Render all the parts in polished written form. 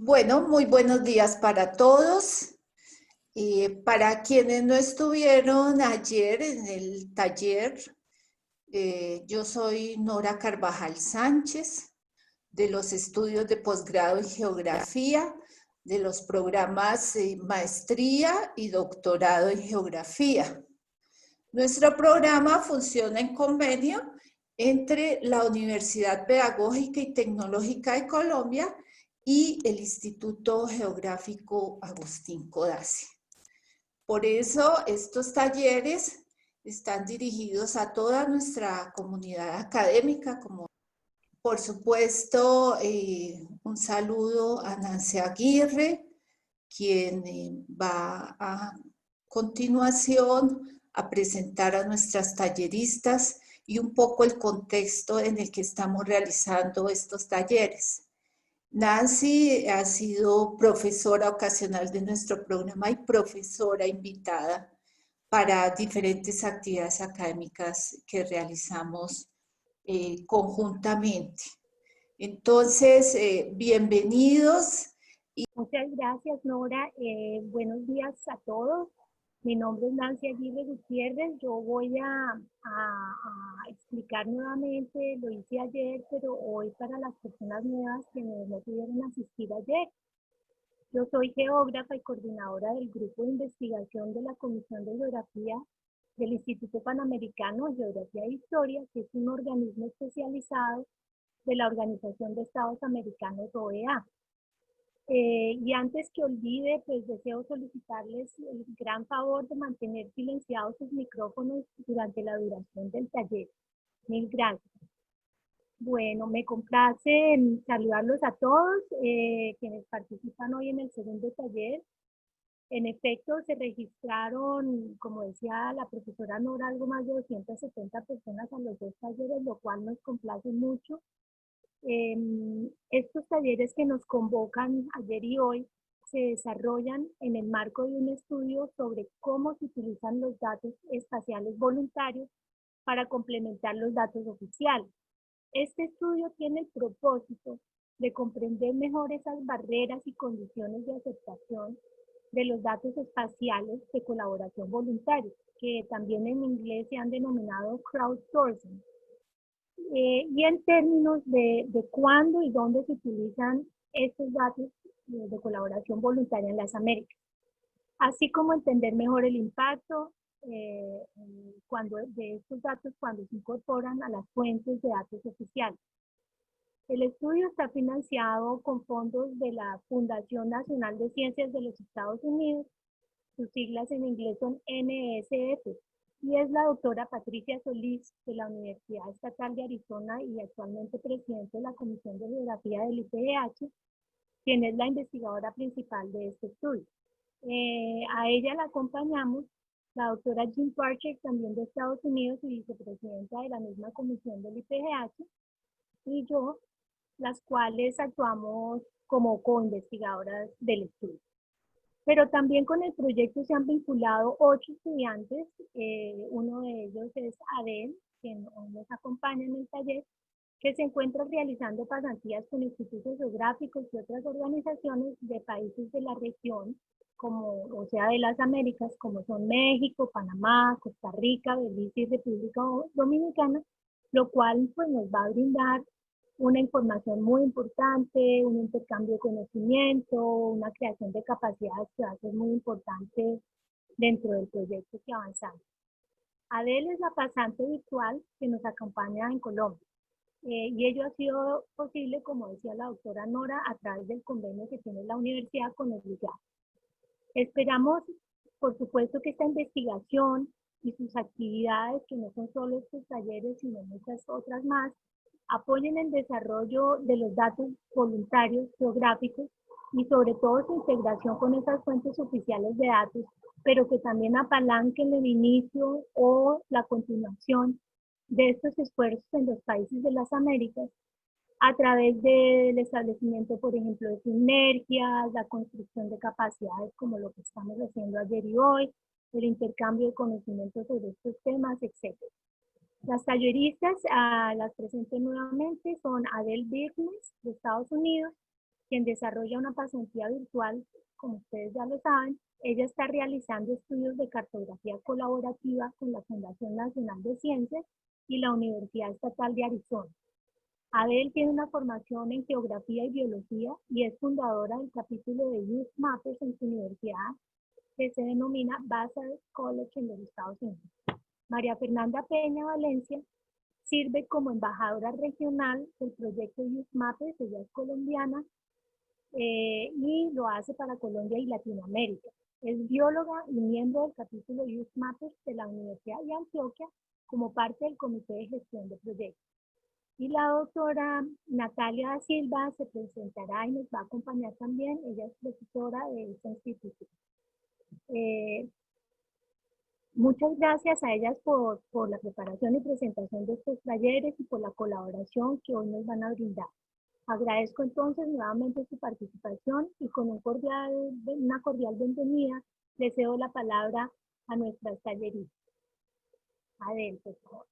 Bueno, muy buenos días para todos. Para quienes no estuvieron ayer en el taller, yo soy Nora Carvajal Sánchez, de los estudios de posgrado en geografía, de los programas maestría y doctorado en geografía. Nuestro programa funciona en convenio entre la Universidad Pedagógica y Tecnológica de Colombia y el Instituto Geográfico Agustín Codazzi. Por eso estos talleres están dirigidos a toda nuestra comunidad académica, como por supuesto un saludo a Nancy Aguirre, quien va a continuación a presentar a nuestras talleristas y un poco el contexto en el que estamos realizando estos talleres. Nancy ha sido profesora ocasional de nuestro programa y profesora invitada para diferentes actividades académicas que realizamos conjuntamente. Entonces, bienvenidos. Muchas gracias, Nora. Buenos días a todos. Mi nombre es Nancy Aguirre Gutiérrez. Yo voy a explicar nuevamente, lo hice ayer, pero hoy para las personas nuevas que no pudieron asistir ayer. Yo soy geógrafa y coordinadora del grupo de investigación de la Comisión de Geografía del Instituto Panamericano de Geografía e Historia, que es un organismo especializado de la Organización de Estados Americanos, OEA. Y antes que olvide, pues deseo solicitarles el gran favor de mantener silenciados sus micrófonos durante la duración del taller. Mil gracias. Bueno, me complace saludarlos a todos quienes participan hoy en el segundo taller. En efecto, se registraron, como decía la profesora Nora, algo más de 270 personas a los dos talleres, lo cual nos complace mucho. Estos talleres que nos convocan ayer y hoy se desarrollan en el marco de un estudio sobre cómo se utilizan los datos espaciales voluntarios para complementar los datos oficiales. Este estudio tiene el propósito de comprender mejor esas barreras y condiciones de aceptación de los datos espaciales de colaboración voluntaria, que también en inglés se han denominado crowdsourcing. Y en términos de cuándo y dónde se utilizan estos datos de colaboración voluntaria en las Américas, así como entender mejor el impacto de estos datos cuando se incorporan a las fuentes de datos oficiales. El estudio está financiado con fondos de la Fundación Nacional de Ciencias de los Estados Unidos, sus siglas en inglés son NSF, y es la doctora Patricia Solís de la Universidad Estatal de Arizona y actualmente presidente de la Comisión de Geografía del IPGH, quien es la investigadora principal de este estudio. A ella la acompañamos la doctora Jean Parcher, también de Estados Unidos y vicepresidenta de la misma comisión del IPGH, y yo, las cuales actuamos como co-investigadoras del estudio. Pero también con el proyecto se han vinculado 8 estudiantes, uno de ellos es Adel, quien nos acompaña en el taller, que se encuentra realizando pasantías con institutos geográficos y otras organizaciones de países de la región, como, o sea, de las Américas, como son México, Panamá, Costa Rica, Belice y República Dominicana, lo cual pues nos va a brindar una información muy importante, un intercambio de conocimiento, una creación de capacidades que va a ser muy importante dentro del proyecto que avanzamos. Adel es la pasante virtual que nos acompaña en Colombia. Y ello ha sido posible, como decía la doctora Nora, a través del convenio que tiene la universidad con el IGAD. Esperamos, por supuesto, que esta investigación y sus actividades, que no son solo estos talleres, sino muchas otras más, apoyen el desarrollo de los datos voluntarios geográficos y sobre todo su integración con esas fuentes oficiales de datos, pero que también apalanquen el inicio o la continuación de estos esfuerzos en los países de las Américas a través del establecimiento, por ejemplo, de sinergias, la construcción de capacidades como lo que estamos haciendo ayer y hoy, el intercambio de conocimientos sobre estos temas, etc. Las talleristas las presento nuevamente, son Adel Birnes de Estados Unidos, quien desarrolla una pasantía virtual, como ustedes ya lo saben. Ella está realizando estudios de cartografía colaborativa con la Fundación Nacional de Ciencias y la Universidad Estatal de Arizona. Adel tiene una formación en geografía y biología y es fundadora del capítulo de Youth Mappers en su universidad, que se denomina Vassar College en los Estados Unidos. María Fernanda Peña Valencia sirve como embajadora regional del proyecto Youth Mappers. Ella es colombiana y lo hace para Colombia y Latinoamérica. Es bióloga y miembro del capítulo Youth Mappers de la Universidad de Antioquia como parte del Comité de Gestión de Proyectos. Y la doctora Natalia da Silva se presentará y nos va a acompañar también. Ella es profesora de esta institución. Muchas gracias a ellas por la preparación y presentación de estos talleres y por la colaboración que hoy nos van a brindar. Agradezco entonces nuevamente su participación y con una cordial bienvenida le cedo la palabra a nuestras talleristas. Adel, por favor.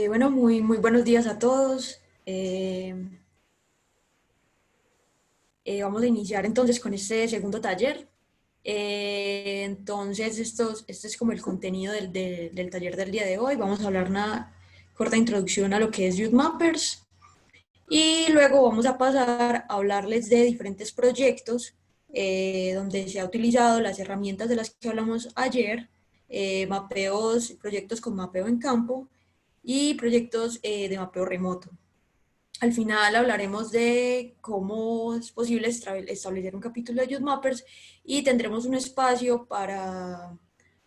Bueno, muy buenos días a todos. Vamos a iniciar entonces con este segundo taller. Entonces, este es como el contenido del taller del día de hoy. Vamos a hablar una corta introducción a lo que es Youth Mappers y luego vamos a pasar a hablarles de diferentes proyectos donde se ha utilizado las herramientas de las que hablamos ayer, proyectos con mapeo en campo y proyectos de mapeo remoto. Al final hablaremos de cómo es posible establecer un capítulo de Youth Mappers y tendremos un espacio para,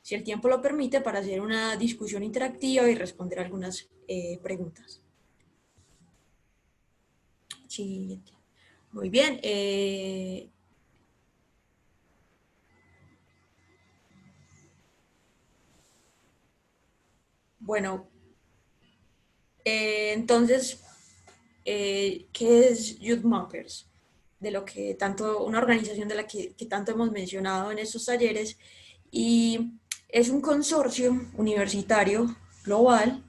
si el tiempo lo permite, para hacer una discusión interactiva y responder algunas preguntas. Siguiente. Muy bien. Bueno, entonces, ¿qué es Youth Mappers? De lo que tanto, una organización de la que tanto hemos mencionado en estos talleres, y es un consorcio universitario global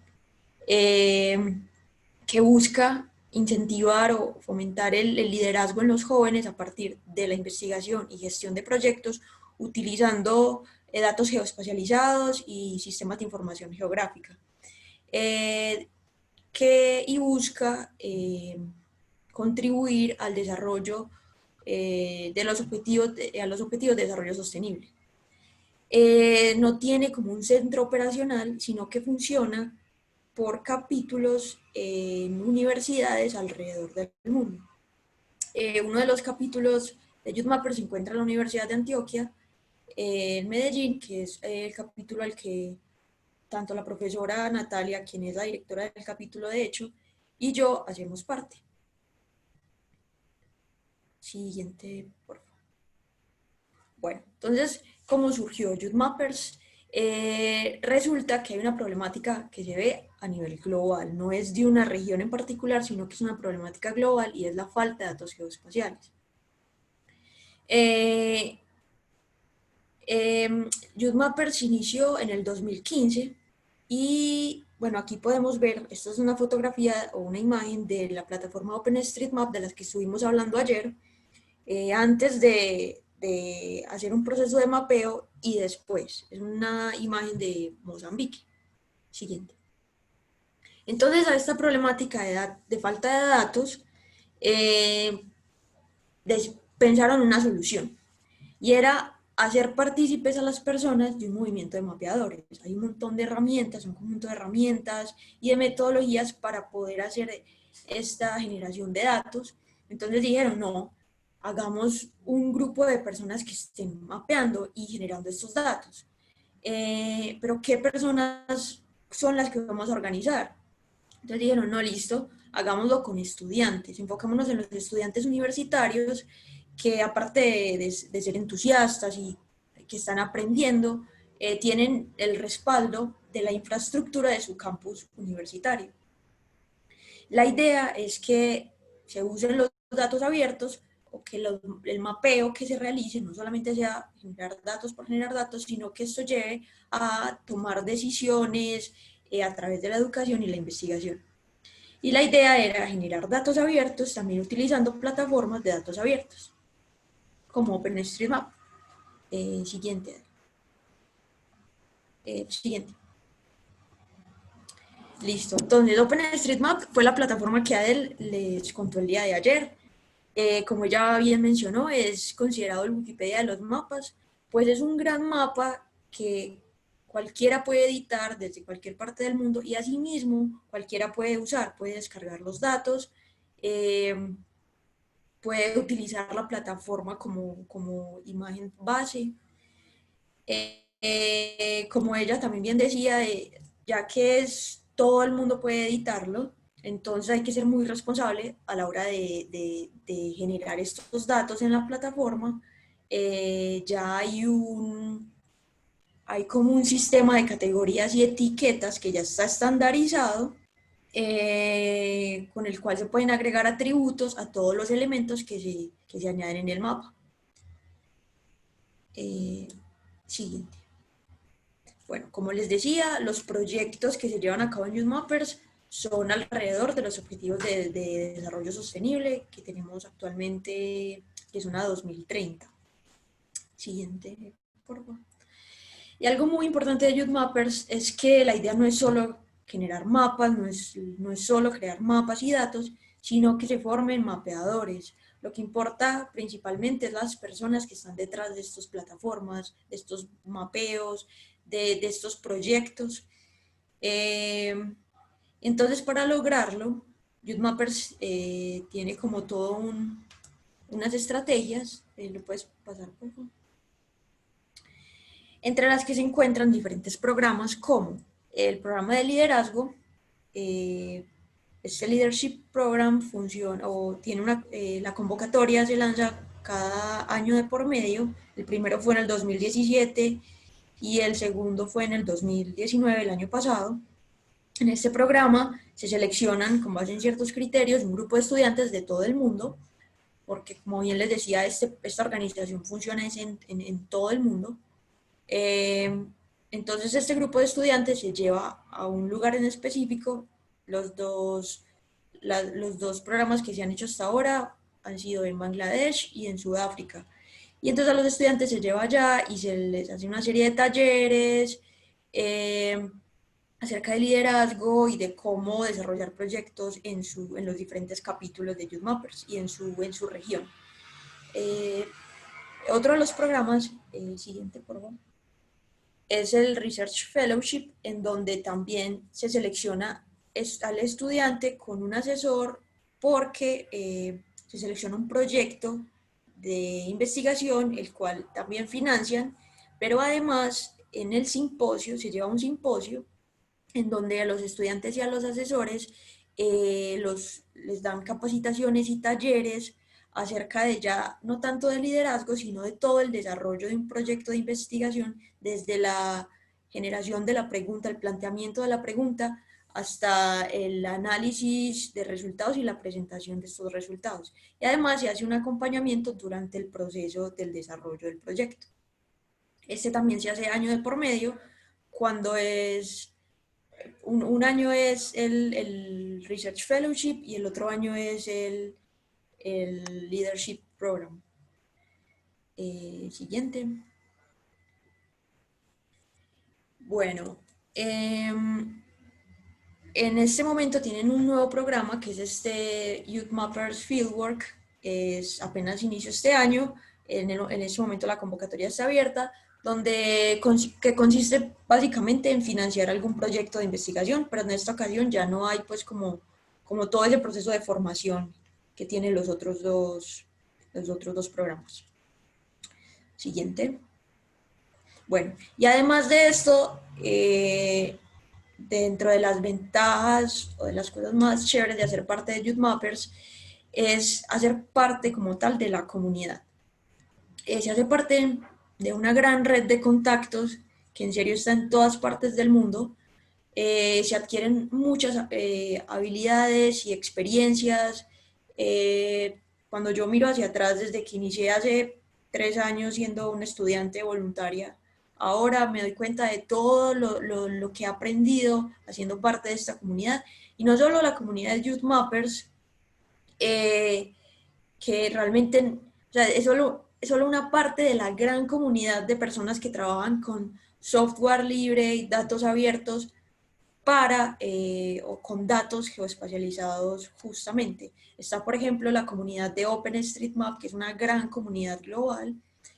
que busca incentivar o fomentar el liderazgo en los jóvenes a partir de la investigación y gestión de proyectos utilizando datos geoespacializados y sistemas de información geográfica. Y busca contribuir al desarrollo a los objetivos de desarrollo sostenible. No tiene como un centro operacional, sino que funciona por capítulos en universidades alrededor del mundo. Uno de los capítulos de Youth Mapper se encuentra en la Universidad de Antioquia, en Medellín, que es el capítulo al que tanto la profesora Natalia, quien es la directora del capítulo de hecho, y yo hacemos parte. Siguiente, por favor. Bueno, entonces, ¿cómo surgió Youth Mappers? Resulta que hay una problemática que se ve a nivel global, no es de una región en particular, sino que es una problemática global y es la falta de datos geoespaciales. Youth Mappers inició en el 2015 y bueno, aquí podemos ver, esta es una fotografía o una imagen de la plataforma OpenStreetMap de las que estuvimos hablando ayer, antes de hacer un proceso de mapeo y después. Es una imagen de Mozambique. Siguiente. Entonces, a esta problemática de falta de datos, pensaron una solución, y era hacer partícipes a las personas de un movimiento de mapeadores. Hay un montón de herramientas, un conjunto de herramientas y de metodologías para poder hacer esta generación de datos. Entonces dijeron, no, hagamos un grupo de personas que estén mapeando y generando estos datos. Pero ¿qué personas son las que vamos a organizar? Entonces dijeron, no, listo, hagámoslo con estudiantes, enfocémonos en los estudiantes universitarios que aparte de ser entusiastas y que están aprendiendo, tienen el respaldo de la infraestructura de su campus universitario. La idea es que se usen los datos abiertos, o que el mapeo que se realice no solamente sea generar datos por generar datos, sino que esto lleve a tomar decisiones a través de la educación y la investigación. Y la idea era generar datos abiertos también utilizando plataformas de datos abiertos, como OpenStreetMap. Siguiente. Siguiente. Listo. Entonces, OpenStreetMap fue la plataforma que Adel les contó el día de ayer. Como ya bien mencionó, es considerado el Wikipedia de los mapas, pues es un gran mapa que cualquiera puede editar desde cualquier parte del mundo y asimismo cualquiera puede usar, puede descargar los datos, puede utilizar la plataforma como imagen base. Como ella también bien decía, ya que todo el mundo puede editarlo, entonces hay que ser muy responsable a la hora de generar estos datos en la plataforma. Ya hay como un sistema de categorías y etiquetas que ya está estandarizado, con el cual se pueden agregar atributos a todos los elementos que se añaden en el mapa. Siguiente. Bueno, como les decía, los proyectos que se llevan a cabo en Youth Mappers son alrededor de los objetivos de desarrollo sostenible que tenemos actualmente, que son a 2030. Siguiente, por favor. Y algo muy importante de Youth Mappers es que la idea no es solo generar mapas, no es solo crear mapas y datos, sino que se formen mapeadores. Lo que importa principalmente es las personas que están detrás de estas plataformas, de estos mapeos, de estos proyectos. Entonces, para lograrlo, Youth Mappers tiene como todo unas estrategias. ¿Lo puedes pasar, por favor? Entre las que se encuentran diferentes programas como el programa de liderazgo. Este Leadership Program funciona o tiene la convocatoria se lanza cada año de por medio. El primero fue en el 2017 y el segundo fue en el 2019, el año pasado. En este programa se seleccionan con base en ciertos criterios un grupo de estudiantes de todo el mundo, porque como bien les decía, esta organización funciona en todo el mundo. Entonces este grupo de estudiantes se lleva a un lugar en específico. Los dos programas que se han hecho hasta ahora han sido en Bangladesh y en Sudáfrica. Y entonces a los estudiantes se lleva allá y se les hace una serie de talleres acerca de liderazgo y de cómo desarrollar proyectos en los diferentes capítulos de Youth Mappers y en su región. Otro de los programas, siguiente por favor, es el Research Fellowship, en donde también se selecciona al estudiante con un asesor porque se selecciona un proyecto de investigación, el cual también financian, pero además en el simposio, se lleva un simposio en donde a los estudiantes y a los asesores les dan capacitaciones y talleres acerca de ya no tanto de liderazgo, sino de todo el desarrollo de un proyecto de investigación, desde la generación de la pregunta, el planteamiento de la pregunta, hasta el análisis de resultados y la presentación de estos resultados. Y además se hace un acompañamiento durante el proceso del desarrollo del proyecto. Este también se hace año de por medio, cuando es un año es el Research Fellowship y el otro año es el Leadership Program. Siguiente. Bueno, en este momento tienen un nuevo programa que es este Youth Mappers Fieldwork. Apenas inició este año. En este momento la convocatoria está abierta, que consiste básicamente en financiar algún proyecto de investigación, pero en esta ocasión ya no hay pues como todo ese proceso de formación que tienen los otros dos programas. Siguiente. Bueno, y además de esto, dentro de las ventajas o de las cosas más chéveres de hacer parte de Youth Mappers es hacer parte como tal de la comunidad. Se hace parte de una gran red de contactos que en serio está en todas partes del mundo. Se adquieren muchas habilidades y experiencias Cuando yo miro hacia atrás, desde que inicié hace 3 años siendo una estudiante voluntaria, ahora me doy cuenta de todo lo que he aprendido haciendo parte de esta comunidad, y no solo la comunidad de Youth Mappers, que realmente, o sea, es solo una parte de la gran comunidad de personas que trabajan con software libre y datos abiertos o con datos geoespacializados justamente. Está, por ejemplo, la comunidad de OpenStreetMap, que es una gran comunidad global.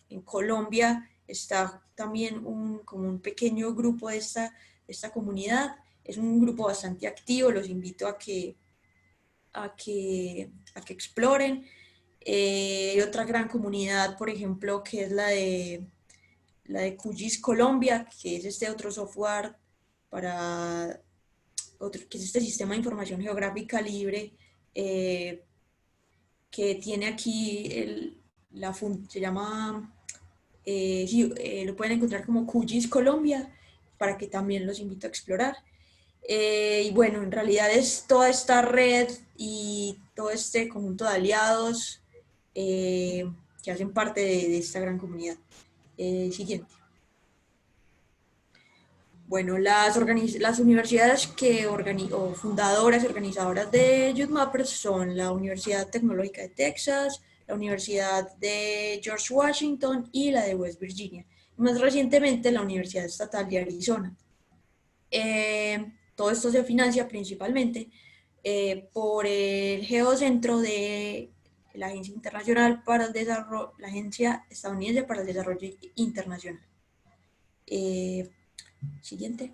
En Colombia está también como un pequeño grupo de esta comunidad. Es un grupo bastante activo, los invito a que exploren. Hay otra gran comunidad, por ejemplo, que es la de QGIS Colombia, que es este otro software que es este sistema de información geográfica libre, que tiene aquí se llama, sí, lo pueden encontrar como QGIS Colombia, para que también los invito a explorar. Y bueno, en realidad es toda esta red y todo este conjunto de aliados que hacen parte de esta gran comunidad. Siguiente. Bueno, las universidades o fundadoras y organizadoras de Youth Mappers son la Universidad Tecnológica de Texas, la Universidad de George Washington y la de West Virginia. Y más recientemente, la Universidad Estatal de Arizona. Todo esto se financia principalmente por el Geocentro de la Agencia Internacional para el Desarrollo, la Agencia Estadounidense para el Desarrollo Internacional. Siguiente.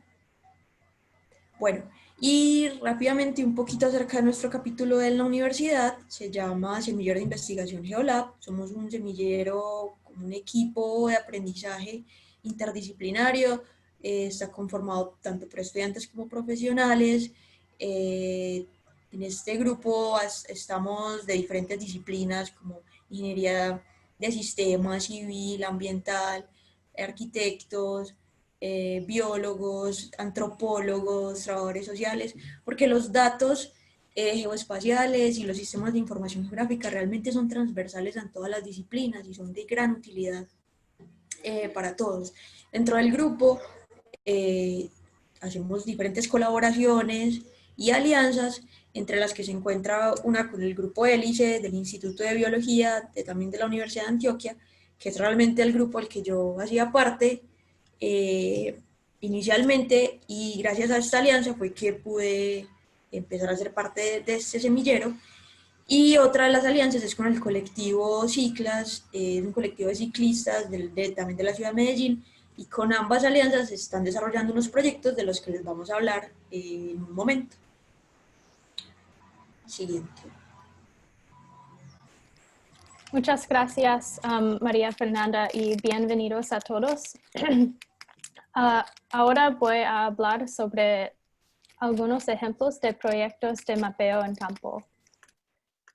Bueno, y rápidamente un poquito acerca de nuestro capítulo de la universidad. Se llama Semillero de Investigación Geolab. Somos un semillero, como un equipo de aprendizaje interdisciplinario. Está conformado tanto por estudiantes como profesionales. En este grupo estamos de diferentes disciplinas como ingeniería de sistemas, civil, ambiental, arquitectos, biólogos, antropólogos, trabajadores sociales, porque los datos geoespaciales y los sistemas de información geográfica realmente son transversales en todas las disciplinas y son de gran utilidad para todos. Dentro del grupo hacemos diferentes colaboraciones y alianzas, entre las que se encuentra una con el grupo Hélice del Instituto de Biología, también de la Universidad de Antioquia, que es realmente el grupo al que yo hacía parte inicialmente, y gracias a esta alianza fue que pude empezar a ser parte de este semillero. Y otra de las alianzas es con el colectivo Ciclas, un colectivo de ciclistas también de la ciudad de Medellín, y con ambas alianzas se están desarrollando unos proyectos de los que les vamos a hablar en un momento. Siguiente. Muchas gracias, María Fernanda, y bienvenidos a todos. Ahora voy a hablar sobre algunos ejemplos de proyectos de mapeo en campo.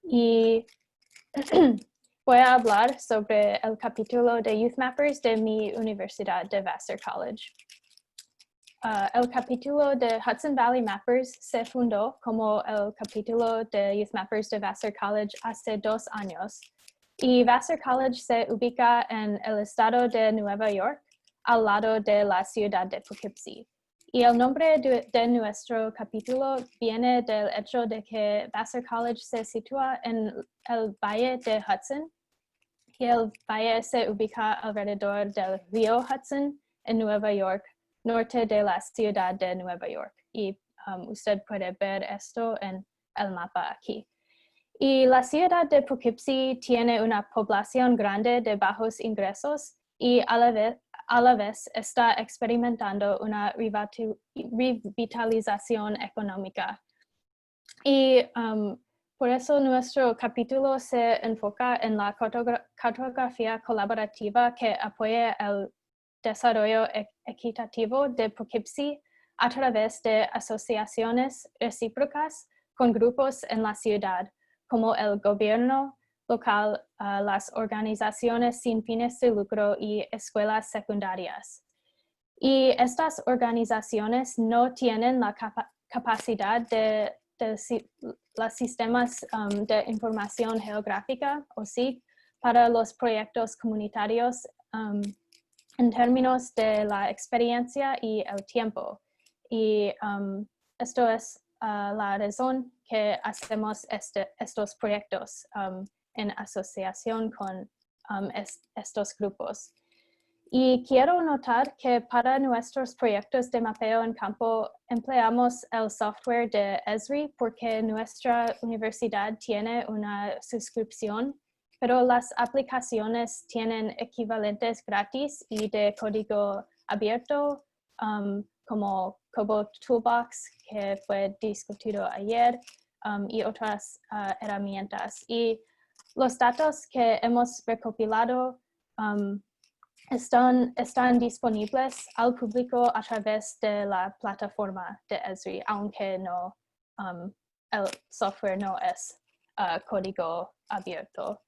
Y voy a hablar sobre el capítulo de Youth Mappers de mi universidad de Vassar College. El capítulo de Hudson Valley Mappers se fundó como el capítulo de Youth Mappers de Vassar College hace 2 años. Y Vassar College se ubica en el estado de Nueva York, al lado de la ciudad de Poughkeepsie. Y el nombre de nuestro capítulo viene del hecho de que Vassar College se sitúa en el valle de Hudson, y el valle se ubica alrededor del río Hudson en Nueva York, norte de la ciudad de Nueva York. Y usted puede ver esto en el mapa aquí. Y la ciudad de Poughkeepsie tiene una población grande de bajos ingresos y a la vez está experimentando una revitalización económica. Y por eso nuestro capítulo se enfoca en la cartografía colaborativa que apoya el desarrollo equitativo de Poughkeepsie a través de asociaciones recíprocas con grupos en la ciudad, como el gobierno local, las organizaciones sin fines de lucro y escuelas secundarias. Y estas organizaciones no tienen la capacidad de los sistemas de información geográfica, o SIG, para los proyectos comunitarios en términos de la experiencia y el tiempo. Y esto es la razón que hacemos estos proyectos en asociación con estos grupos. Y quiero notar que para nuestros proyectos de mapeo en campo empleamos el software de Esri porque nuestra universidad tiene una suscripción, pero las aplicaciones tienen equivalentes gratis y de código abierto, como Kobo Toolbox, que fue discutido ayer, y otras herramientas. Y los datos que hemos recopilado están disponibles al público a través de la plataforma de Esri, aunque no, el software no es código abierto.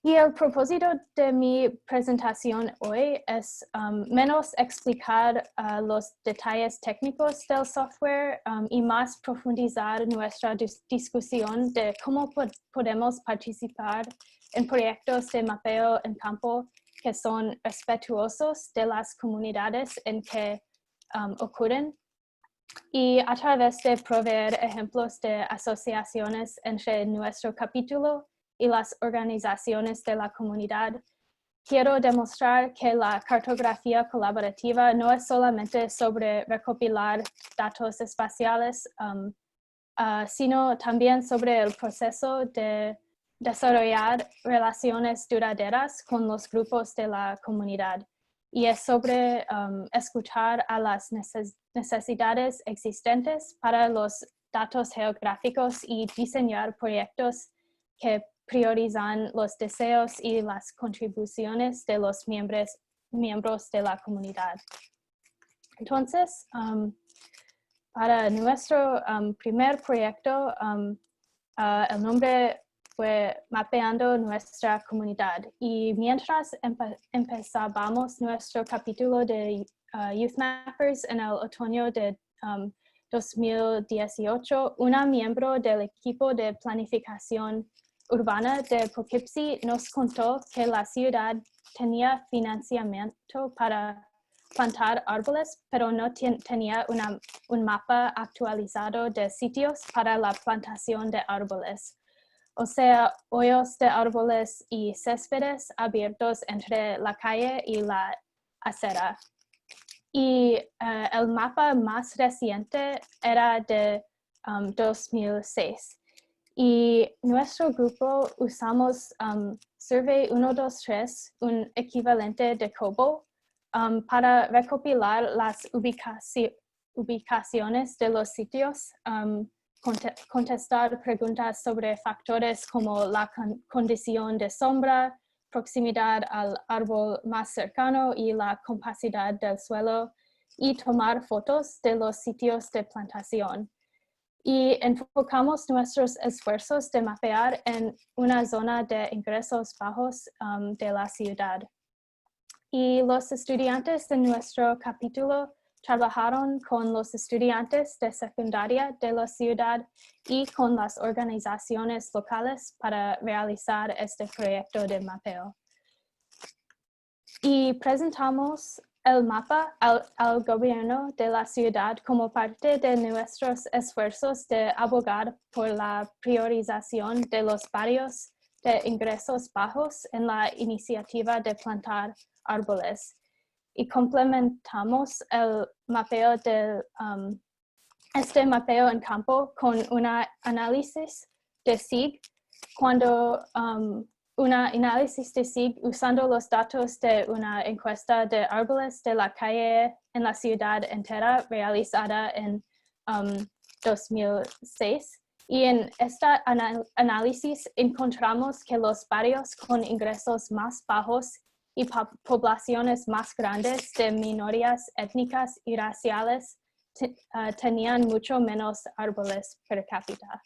Y el propósito de mi presentación hoy es menos explicar los detalles técnicos del software y más profundizar nuestra discusión de cómo podemos participar en proyectos de mapeo en campo que son respetuosos de las comunidades en que ocurren, y a través de proveer ejemplos de asociaciones entre nuestro capítulo y las organizaciones de la comunidad, quiero demostrar que la cartografía colaborativa no es solamente sobre recopilar datos espaciales, sino también sobre el proceso de desarrollar relaciones duraderas con los grupos de la comunidad. Y es sobre escuchar a las necesidades existentes para los datos geográficos y diseñar proyectos que priorizan los deseos y las contribuciones de los miembros de la comunidad. Entonces, para nuestro primer proyecto, el nombre fue Mapeando Nuestra Comunidad. Y mientras empezábamos nuestro capítulo de Youth Mappers en el otoño de 2018, una miembro del equipo de planificación urbana de Poughkeepsie nos contó que la ciudad tenía financiamiento para plantar árboles, pero no tenía un mapa actualizado de sitios para la plantación de árboles. O sea, hoyos de árboles y céspedes abiertos entre la calle y la acera. Y el mapa más reciente era de 2006. Y nuestro grupo usamos Survey 123, un equivalente de Kobo, para recopilar las ubicaciones de los sitios, contestar preguntas sobre factores como la condición de sombra, proximidad al árbol más cercano y la compacidad del suelo, y tomar fotos de los sitios de plantación. Y enfocamos nuestros esfuerzos de mapear en una zona de ingresos bajos de la ciudad. Y los estudiantes de nuestro capítulo trabajaron con los estudiantes de secundaria de la ciudad y con las organizaciones locales para realizar este proyecto de mapeo. Y presentamos el mapa al gobierno de la ciudad como parte de nuestros esfuerzos de abogar por la priorización de los barrios de ingresos bajos en la iniciativa de plantar árboles. Y complementamos el mapeo este mapeo en campo con un análisis de SIG análisis de SIG usando los datos de una encuesta de árboles de la calle en la ciudad entera realizada en 2006. Y en este análisis encontramos que los barrios con ingresos más bajos y poblaciones más grandes de minorías étnicas y raciales tenían mucho menos árboles per cápita.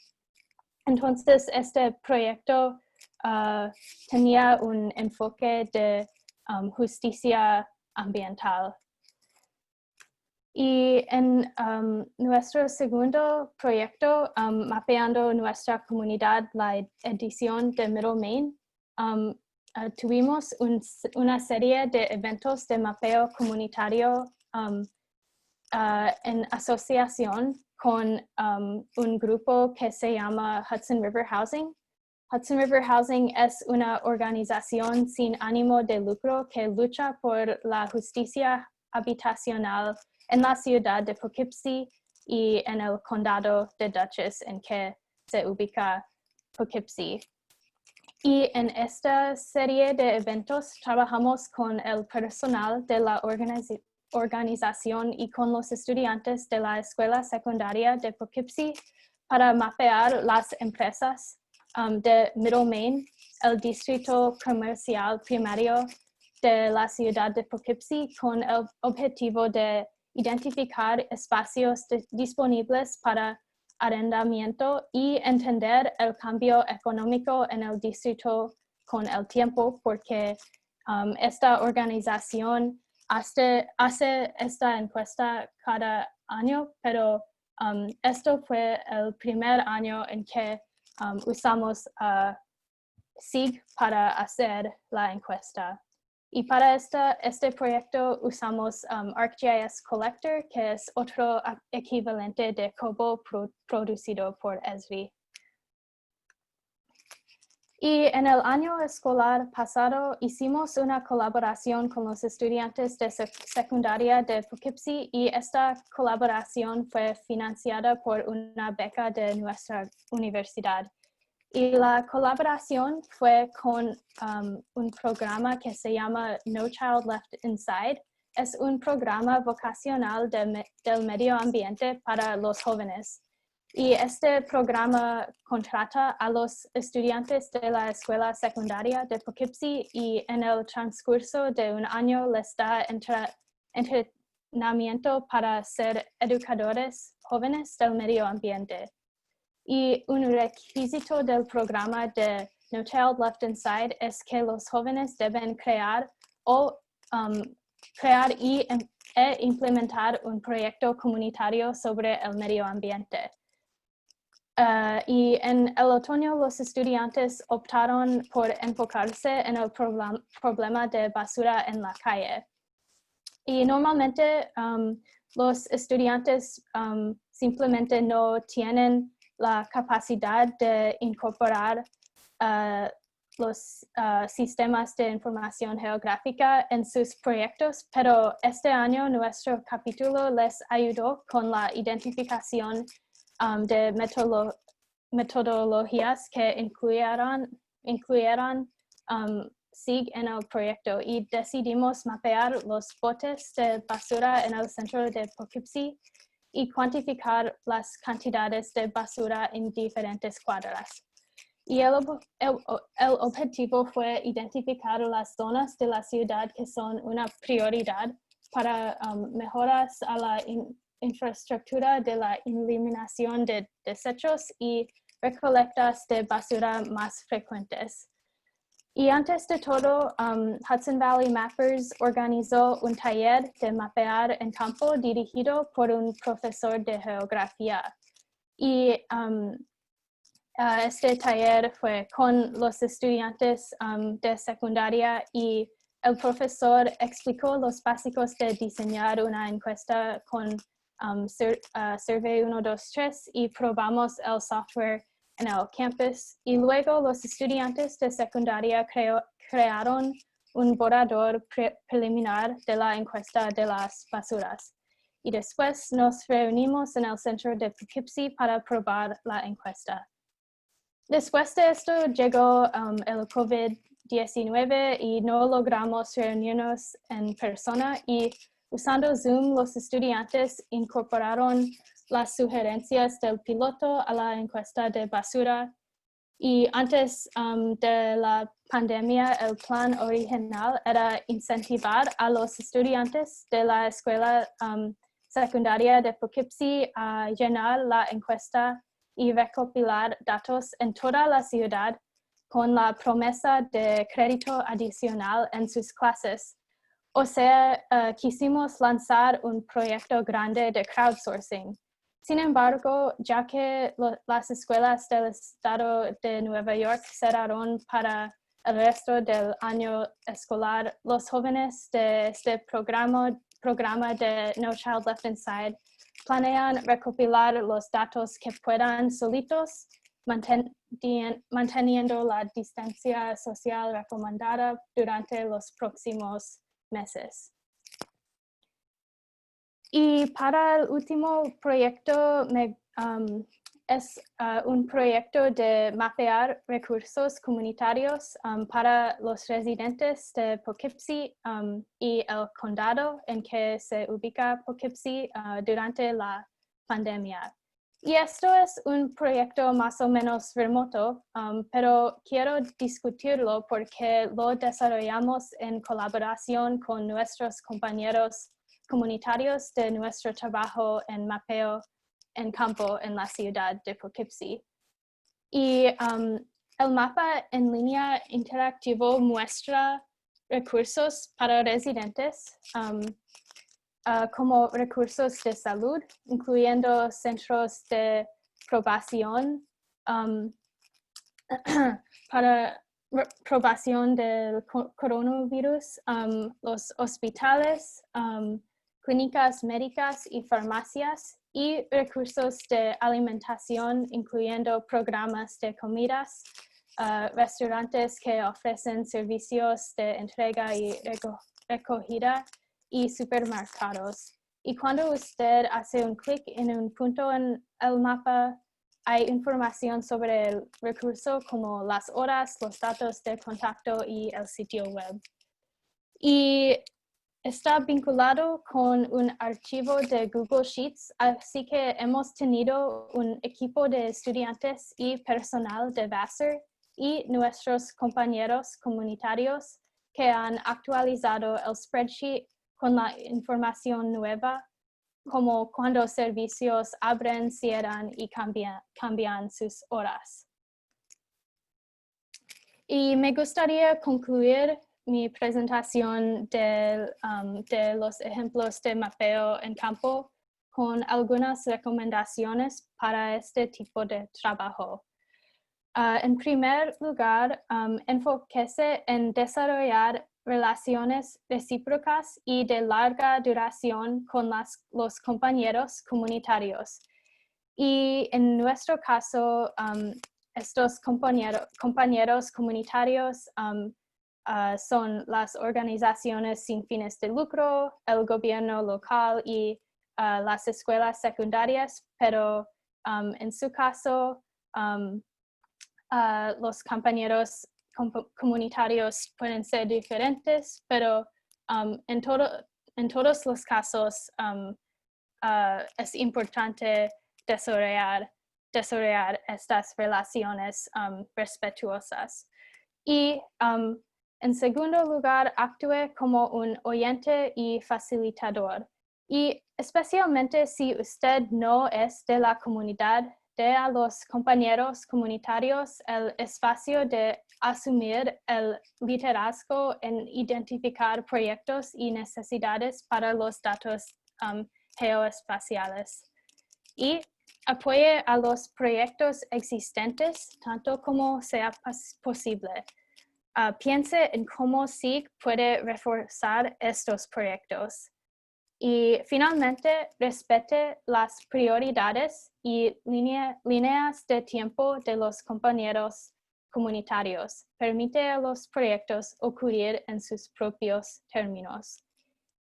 Entonces, este proyecto tenía un enfoque de justicia ambiental. Y en nuestro segundo proyecto, Mapeando Nuestra Comunidad, la edición de Middle Maine, tuvimos una serie de eventos de mapeo comunitario en asociación con un grupo que se llama Hudson River Housing. Hudson River Housing es una organización sin ánimo de lucro que lucha por la justicia habitacional en la ciudad de Poughkeepsie y en el condado de Dutchess en que se ubica Poughkeepsie. Y en esta serie de eventos trabajamos con el personal de la organización y con los estudiantes de la escuela secundaria de Poughkeepsie para mapear las empresas de Middle Maine, el distrito comercial primario de la ciudad de Poughkeepsie, con el objetivo de identificar espacios disponibles para arrendamiento y entender el cambio económico en el distrito con el tiempo, porque esta organización hace esta encuesta cada año, pero esto fue el primer año en que usamos SIG para hacer la encuesta. Y para este proyecto usamos ArcGIS Collector, que es otro equivalente de COBOL producido por Esri. Y en el año escolar pasado hicimos una colaboración con los estudiantes de secundaria de Poughkeepsie y esta colaboración fue financiada por una beca de nuestra universidad. Y la colaboración fue con un programa que se llama No Child Left Inside. Es un programa vocacional del medio ambiente para los jóvenes. Y este programa contrata a los estudiantes de la escuela secundaria de Poughkeepsie y en el transcurso de un año les da entrenamiento para ser educadores jóvenes del medio ambiente. Y un requisito del programa de No Child Left Inside es que los jóvenes deben crear e implementar un proyecto comunitario sobre el medio ambiente. Y en el otoño los estudiantes optaron por enfocarse en el problema de basura en la calle. Y normalmente los estudiantes simplemente no tienen la capacidad de incorporar los sistemas de información geográfica en sus proyectos, pero este año nuestro capítulo les ayudó con la identificación de metodologías que incluyeran SIG en el proyecto y decidimos mapear los botes de basura en el centro de Poughkeepsie y cuantificar las cantidades de basura en diferentes cuadras. Y el objetivo fue identificar las zonas de la ciudad que son una prioridad para mejoras a la infraestructura de la eliminación de desechos y recolectas de basura más frecuentes. Y antes de todo, Hudson Valley Mappers organizó un taller de mapear en campo dirigido por un profesor de geografía. Y este taller fue con los estudiantes de secundaria y el profesor explicó los básicos de diseñar una encuesta con Survey 123 y probamos el software en el campus y luego los estudiantes de secundaria crearon un borrador preliminar de la encuesta de las basuras. Y después nos reunimos en el centro de Poughkeepsie para probar la encuesta. Después de esto llegó el COVID-19 y no logramos reunirnos en persona y usando Zoom los estudiantes incorporaron las sugerencias del piloto a la encuesta de basura y antes de la pandemia el plan original era incentivar a los estudiantes de la escuela secundaria de Poughkeepsie a llenar la encuesta y recopilar datos en toda la ciudad con la promesa de crédito adicional en sus clases. O sea, quisimos lanzar un proyecto grande de crowdsourcing. Sin embargo, ya que las escuelas del estado de Nueva York cerraron para el resto del año escolar, los jóvenes de este programa de No Child Left Inside planean recopilar los datos que puedan solitos, manteniendo la distancia social recomendada durante los próximos meses. Y para el último proyecto es un proyecto de mapear recursos comunitarios para los residentes de Poughkeepsie y el condado en que se ubica Poughkeepsie durante la pandemia. Y esto es un proyecto más o menos remoto, pero quiero discutirlo porque lo desarrollamos en colaboración con nuestros compañeros comunitarios de nuestro trabajo en mapeo en campo en la ciudad de Poughkeepsie. Y el mapa en línea interactivo muestra recursos para residentes como recursos de salud, incluyendo centros de probación para probación del coronavirus, los hospitales, clínicas médicas y farmacias, y recursos de alimentación, incluyendo programas de comidas, restaurantes que ofrecen servicios de entrega y recogida, y supermercados. Y cuando usted hace un clic en un punto en el mapa, hay información sobre el recurso como las horas, los datos de contacto y el sitio web. Y está vinculado con un archivo de Google Sheets, así que hemos tenido un equipo de estudiantes y personal de Vassar y nuestros compañeros comunitarios que han actualizado el spreadsheet con la información nueva, como cuando servicios abren, cierran y cambian sus horas. Y me gustaría concluir mi presentación de los ejemplos de mapeo en campo con algunas recomendaciones para este tipo de trabajo. En primer lugar, enfóquese en desarrollar relaciones recíprocas y de larga duración con los compañeros comunitarios. Y en nuestro caso, estos compañeros comunitarios son las organizaciones sin fines de lucro, el gobierno local y las escuelas secundarias, pero en su caso, los compañeros comunitarios pueden ser diferentes, pero en todos los casos es importante desarrollar estas relaciones respetuosas. Y en segundo lugar, actúe como un oyente y facilitador. Y especialmente si usted no es de la comunidad, dé a los compañeros comunitarios el espacio de asumir el liderazgo en identificar proyectos y necesidades para los datos geoespaciales. Y apoye a los proyectos existentes tanto como sea posible. Piense en cómo SIG puede reforzar estos proyectos. Y finalmente, respete las prioridades y líneas de tiempo de los compañeros comunitarios. Permite a los proyectos ocurrir en sus propios términos.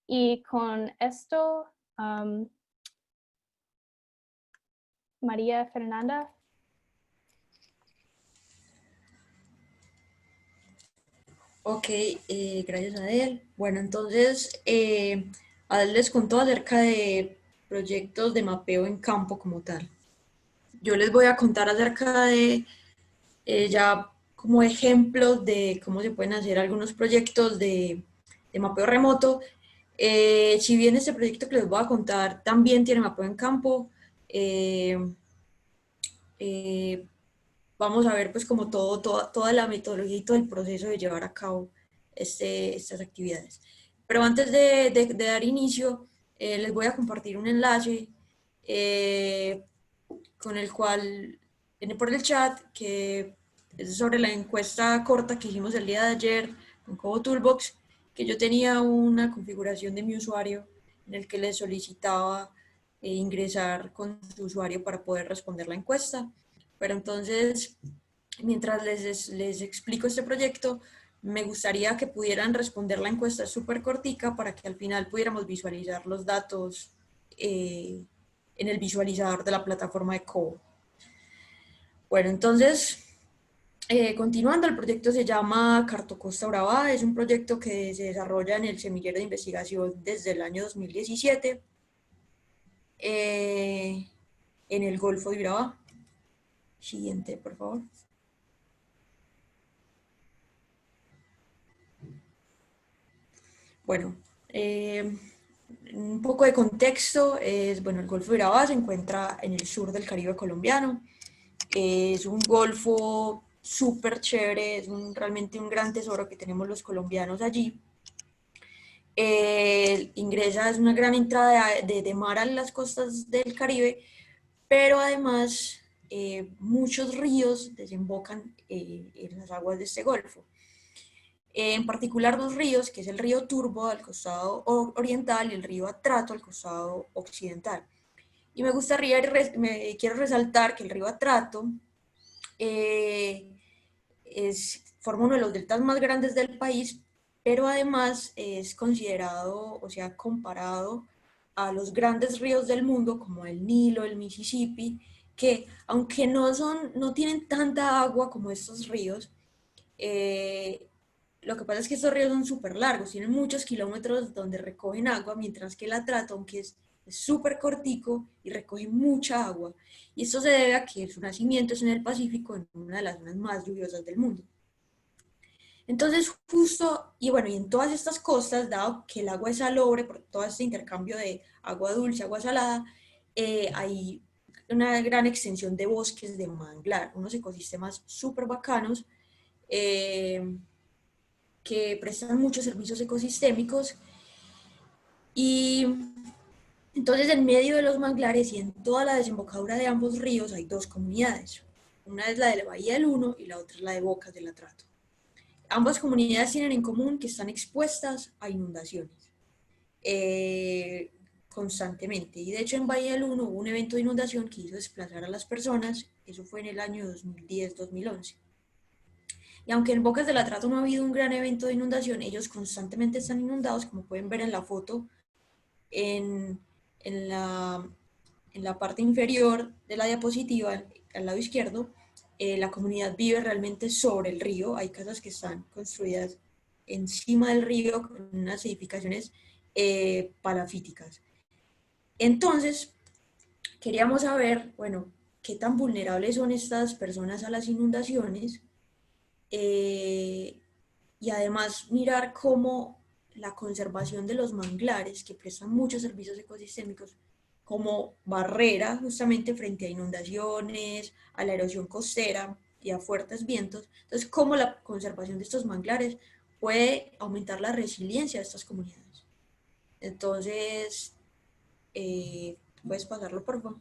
Y con esto, María Fernanda. Ok, gracias a él. Bueno, entonces, Adel les contó acerca de proyectos de mapeo en campo como tal. Yo les voy a contar acerca de ya como ejemplos de cómo se pueden hacer algunos proyectos de mapeo remoto. Si bien este proyecto que les voy a contar también tiene mapeo en campo, vamos a ver pues como toda la metodología y todo el proceso de llevar a cabo estas actividades. Pero antes de dar inicio, les voy a compartir un enlace con el cual viene por el chat, que es sobre la encuesta corta que hicimos el día de ayer con Cobo Toolbox, que yo tenía una configuración de mi usuario en el que le solicitaba ingresar con su usuario para poder responder la encuesta. Pero entonces, mientras les explico este proyecto, me gustaría que pudieran responder la encuesta súper cortica para que al final pudiéramos visualizar los datos en el visualizador de la plataforma de Cobo. Bueno, entonces, continuando, el proyecto se llama Cartocosta Urabá, es un proyecto que se desarrolla en el semillero de investigación desde el año 2017 en el Golfo de Urabá. Siguiente, por favor. Bueno, un poco de contexto es, bueno, el Golfo de Urabá se encuentra en el sur del Caribe colombiano. Es un golfo súper chévere, es realmente un gran tesoro que tenemos los colombianos allí. Ingresa, es una gran entrada de mar a las costas del Caribe, pero además muchos ríos desembocan en las aguas de este golfo. En particular dos ríos, que es el río Turbo al costado oriental y el río Atrato al costado occidental. Y me gustaría, quiero resaltar que el río Atrato forma uno de los deltas más grandes del país, pero además es considerado, o sea, comparado a los grandes ríos del mundo como el Nilo, el Mississippi, que aunque no tienen tanta agua como estos ríos, lo que pasa es que estos ríos son súper largos, tienen muchos kilómetros donde recogen agua, mientras que el Atrato, aunque es súper cortico y recoge mucha agua. Y esto se debe a que su nacimiento es en el Pacífico, en una de las zonas más lluviosas del mundo. Entonces, justo, y bueno, y en todas estas costas, dado que el agua es salobre, por todo este intercambio de agua dulce, agua salada, hay una gran extensión de bosques de manglar, unos ecosistemas súper bacanos, que prestan muchos servicios ecosistémicos. Y entonces, en medio de los manglares y en toda la desembocadura de ambos ríos hay dos comunidades. Una es la de la Bahía del Uno y la otra es la de Bocas del Atrato. Ambas comunidades tienen en común que están expuestas a inundaciones constantemente. Y de hecho en Bahía del Uno hubo un evento de inundación que hizo desplazar a las personas. Eso fue en el año 2010-2011. Y aunque en Bocas del Atrato no ha habido un gran evento de inundación, ellos constantemente están inundados, como pueden ver en la foto, en la parte inferior de la diapositiva, al lado izquierdo. La comunidad vive realmente sobre el río, hay casas que están construidas encima del río con unas edificaciones palafíticas. Entonces, queríamos saber, bueno, qué tan vulnerables son estas personas a las inundaciones y además mirar cómo la conservación de los manglares, que prestan muchos servicios ecosistémicos, como barrera justamente frente a inundaciones, a la erosión costera y a fuertes vientos. Entonces, cómo la conservación de estos manglares puede aumentar la resiliencia de estas comunidades. Entonces, puedes pasarlo, por favor.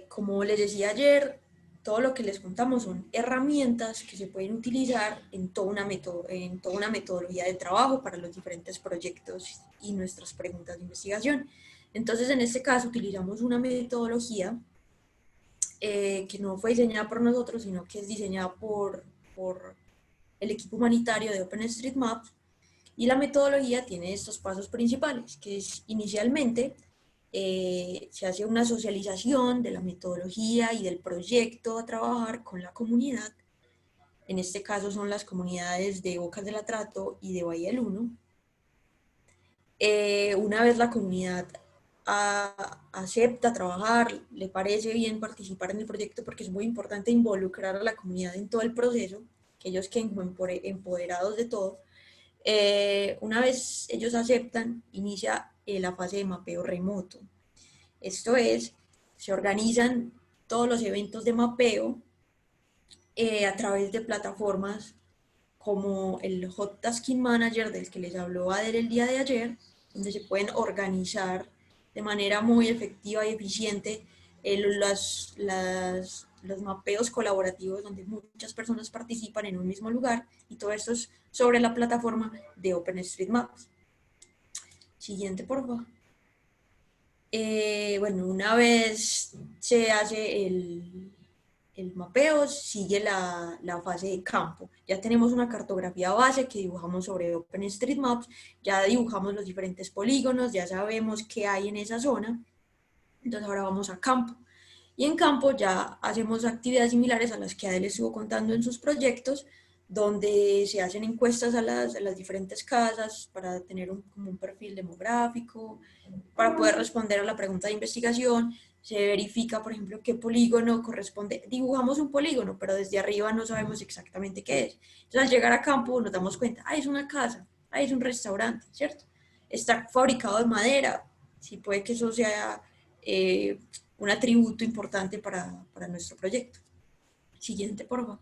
Como les decía ayer, todo lo que les contamos son herramientas que se pueden utilizar en toda una metodología de trabajo para los diferentes proyectos y nuestras preguntas de investigación. Entonces, en este caso, utilizamos una metodología que no fue diseñada por nosotros, sino que es diseñada por el equipo humanitario de OpenStreetMap, y la metodología tiene estos pasos principales, que es inicialmente se hace una socialización de la metodología y del proyecto a trabajar con la comunidad. En este caso son las comunidades de Bocas del Atrato y de Bahía del Uno. Una vez la comunidad acepta trabajar, le parece bien participar en el proyecto, porque es muy importante involucrar a la comunidad en todo el proceso, que ellos queden empoderados de todo. Una vez ellos aceptan, inicia la fase de mapeo remoto. Esto es, se organizan todos los eventos de mapeo a través de plataformas como el Hot Tasking Manager del que les habló Adel el día de ayer, donde se pueden organizar de manera muy efectiva y eficiente los mapeos colaborativos donde muchas personas participan en un mismo lugar, y todo esto es sobre la plataforma de OpenStreetMap. Siguiente, por favor. Bueno, una vez se hace el mapeo, sigue la fase de campo. Ya tenemos una cartografía base que dibujamos sobre OpenStreetMaps, ya dibujamos los diferentes polígonos, ya sabemos qué hay en esa zona. Entonces ahora vamos a campo. Y en campo ya hacemos actividades similares a las que Adel estuvo contando en sus proyectos, donde se hacen encuestas a las diferentes casas para tener como un perfil demográfico, para poder responder a la pregunta de investigación. Se verifica, por ejemplo, qué polígono corresponde. Dibujamos un polígono, pero desde arriba no sabemos exactamente qué es. Entonces, al llegar a campo nos damos cuenta, es una casa, es un restaurante, ¿cierto? Está fabricado de madera. Sí, puede que eso sea un atributo importante para nuestro proyecto. Siguiente, por favor.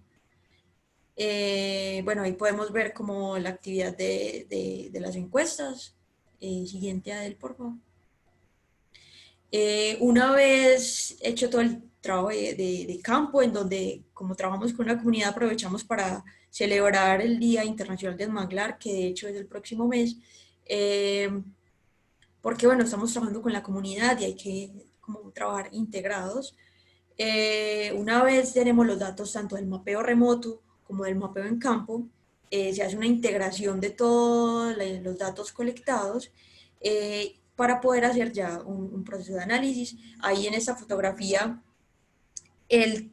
Bueno, ahí podemos ver como la actividad de las encuestas. Siguiente, Adel, por favor. Una vez hecho todo el trabajo de campo, en donde como trabajamos con una comunidad, aprovechamos para celebrar el Día Internacional del Manglar, que de hecho es el próximo mes, porque bueno, estamos trabajando con la comunidad y hay que como trabajar integrados. Una vez tenemos los datos tanto del mapeo remoto como del mapeo en campo, se hace una integración de todos los datos colectados para poder hacer ya un proceso de análisis. Ahí en esta fotografía, el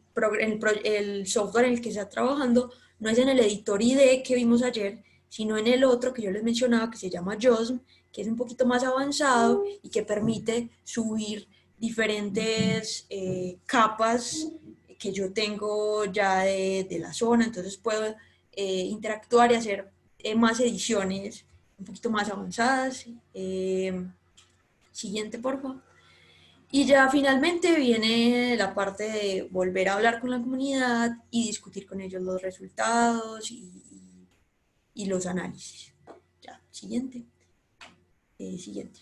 software en el que se está trabajando no es en el editor IDE que vimos ayer, sino en el otro que yo les mencionaba, que se llama JOSM, que es un poquito más avanzado y que permite subir diferentes capas que yo tengo ya de la zona. Entonces puedo interactuar y hacer más ediciones un poquito más avanzadas. Siguiente, por favor. Y ya finalmente viene la parte de volver a hablar con la comunidad y discutir con ellos los resultados y los análisis. Ya, siguiente. Siguiente.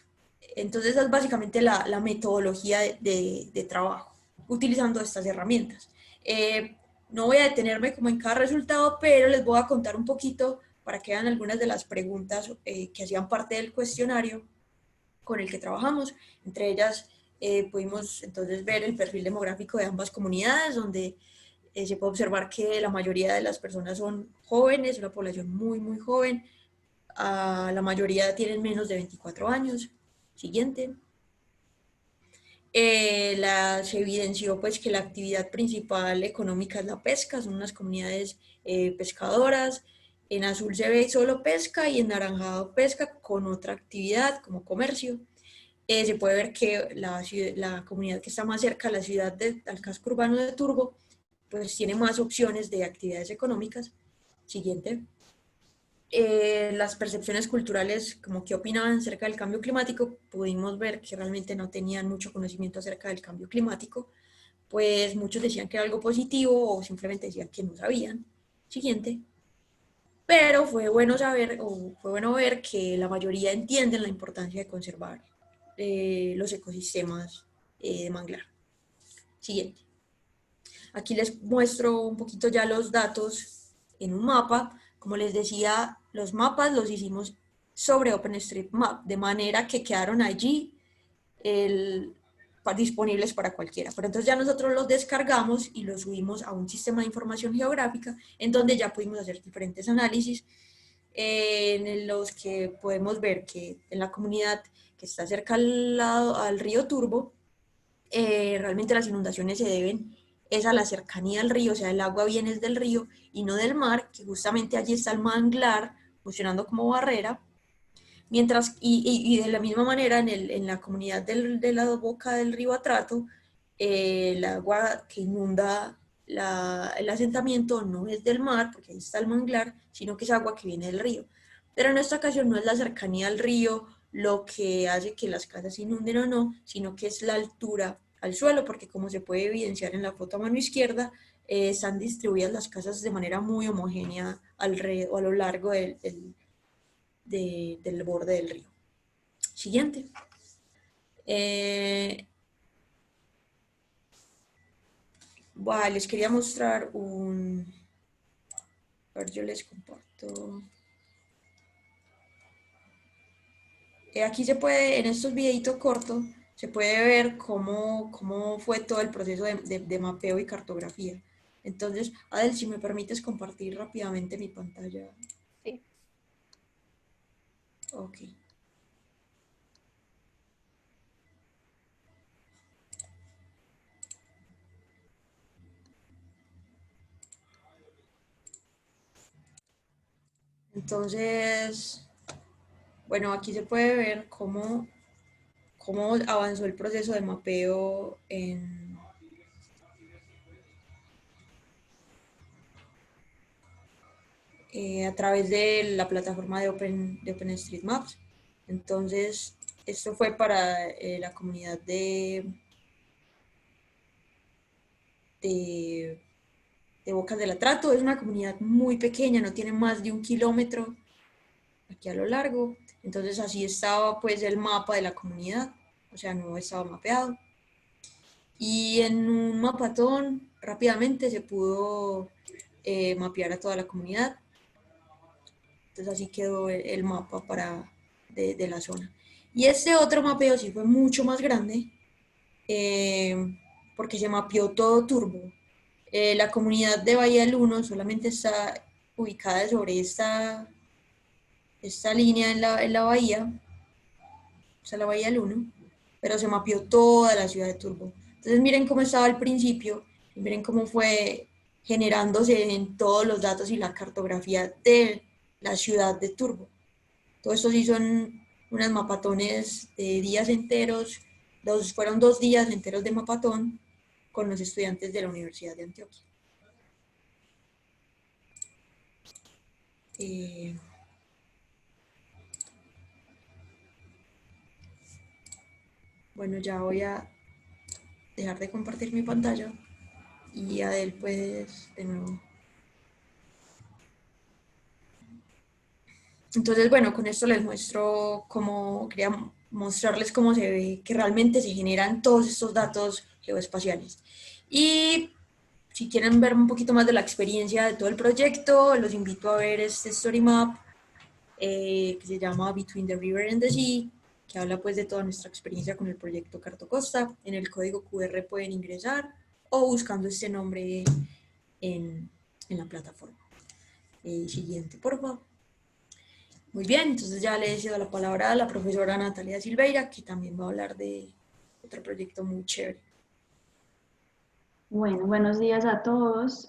Entonces, esa es básicamente la metodología de trabajo, utilizando estas herramientas. No voy a detenerme como en cada resultado, pero les voy a contar un poquito para que vean algunas de las preguntas que hacían parte del cuestionario con el que trabajamos. Entre ellas, pudimos entonces ver el perfil demográfico de ambas comunidades, donde se puede observar que la mayoría de las personas son jóvenes, una población muy, muy joven. La mayoría tienen menos de 24 años. Siguiente. Se evidenció pues que la actividad principal económica es la pesca, son unas comunidades pescadoras. En azul se ve solo pesca y en naranjado pesca con otra actividad como comercio. Se puede ver que la comunidad que está más cerca a la ciudad al casco urbano de Turbo pues tiene más opciones de actividades económicas. Siguiente. Las percepciones culturales, como qué opinaban acerca del cambio climático, pudimos ver que realmente no tenían mucho conocimiento acerca del cambio climático, pues muchos decían que era algo positivo o simplemente decían que no sabían. Siguiente. Pero fue bueno ver que la mayoría entienden la importancia de conservar los ecosistemas de manglar. Siguiente. Aquí les muestro un poquito ya los datos en un mapa. Como les decía, los mapas los hicimos sobre OpenStreetMap, de manera que quedaron allí disponibles para cualquiera. Pero entonces ya nosotros los descargamos y los subimos a un sistema de información geográfica, en donde ya pudimos hacer diferentes análisis, en los que podemos ver que en la comunidad que está cerca al río Turbo, realmente las inundaciones se deben es a la cercanía al río, o sea, el agua viene del río y no del mar, que justamente allí está el manglar funcionando como barrera. Mientras, y de la misma manera en la comunidad de la boca del río Atrato, el agua que inunda el asentamiento no es del mar, porque ahí está el manglar, sino que es agua que viene del río. Pero en esta ocasión no es la cercanía al río lo que hace que las casas se inunden o no, sino que es la altura al suelo, porque como se puede evidenciar en la foto a mano izquierda, están distribuidas las casas de manera muy homogénea alrededor, a lo largo del borde del río. Siguiente. Bueno, les quería mostrar a ver, yo les comparto. Aquí se puede, en estos videitos cortos, se puede ver cómo fue todo el proceso de mapeo y cartografía. Entonces, Adel, si me permites compartir rápidamente mi pantalla. Sí. Ok. Entonces, bueno, aquí se puede ver cómo avanzó el proceso de mapeo a través de la plataforma de OpenStreetMaps. Entonces, esto fue para la comunidad de Bocas del Atrato. Es una comunidad muy pequeña, no tiene más de 1 kilómetro aquí a lo largo. Entonces, así estaba pues el mapa de la comunidad, o sea, no estaba mapeado. Y en un mapatón rápidamente se pudo mapear a toda la comunidad. Entonces así quedó el mapa de la zona. Y este otro mapeo sí fue mucho más grande, porque se mapeó todo Turbo. La comunidad de Bahía del Uno solamente está ubicada sobre esta línea en la bahía, o sea, la Bahía del Uno, pero se mapeó toda la ciudad de Turbo. Entonces miren cómo estaba al principio, y miren cómo fue generándose en todos los datos y la cartografía de la ciudad de Turbo. Todo esto sí son unas mapatones de días enteros, fueron 2 días enteros de mapatón con los estudiantes de la Universidad de Antioquia. Bueno, ya voy a dejar de compartir mi pantalla y Adel, pues, de nuevo. Entonces, bueno, con esto les muestro quería mostrarles cómo se ve que realmente se generan todos estos datos geoespaciales. Y si quieren ver un poquito más de la experiencia de todo el proyecto, los invito a ver este story map que se llama Between the River and the Sea, que habla pues de toda nuestra experiencia con el proyecto Cartocosta. En el código QR pueden ingresar o buscando este nombre en la plataforma. Siguiente, por favor. Muy bien, entonces ya le he dado la palabra a la profesora Natalia Silveira, que también va a hablar de otro proyecto muy chévere. Bueno, buenos días a todos.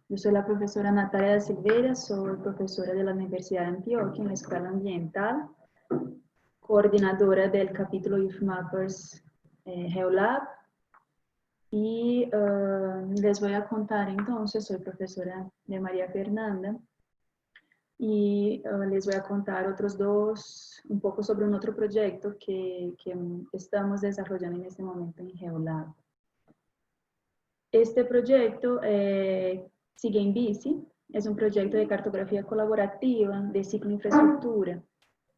Yo soy la profesora Natalia Silveira, soy profesora de la Universidad de Antioquia en la Escuela Ambiental, coordinadora del capítulo Youth Mappers GeoLab. Y les voy a contar entonces, soy profesora de María Fernanda, y les voy a contar un poco sobre un otro proyecto que estamos desarrollando en este momento en GeoLab. Este proyecto sigue en bici, es un proyecto de cartografía colaborativa de ciclo infraestructura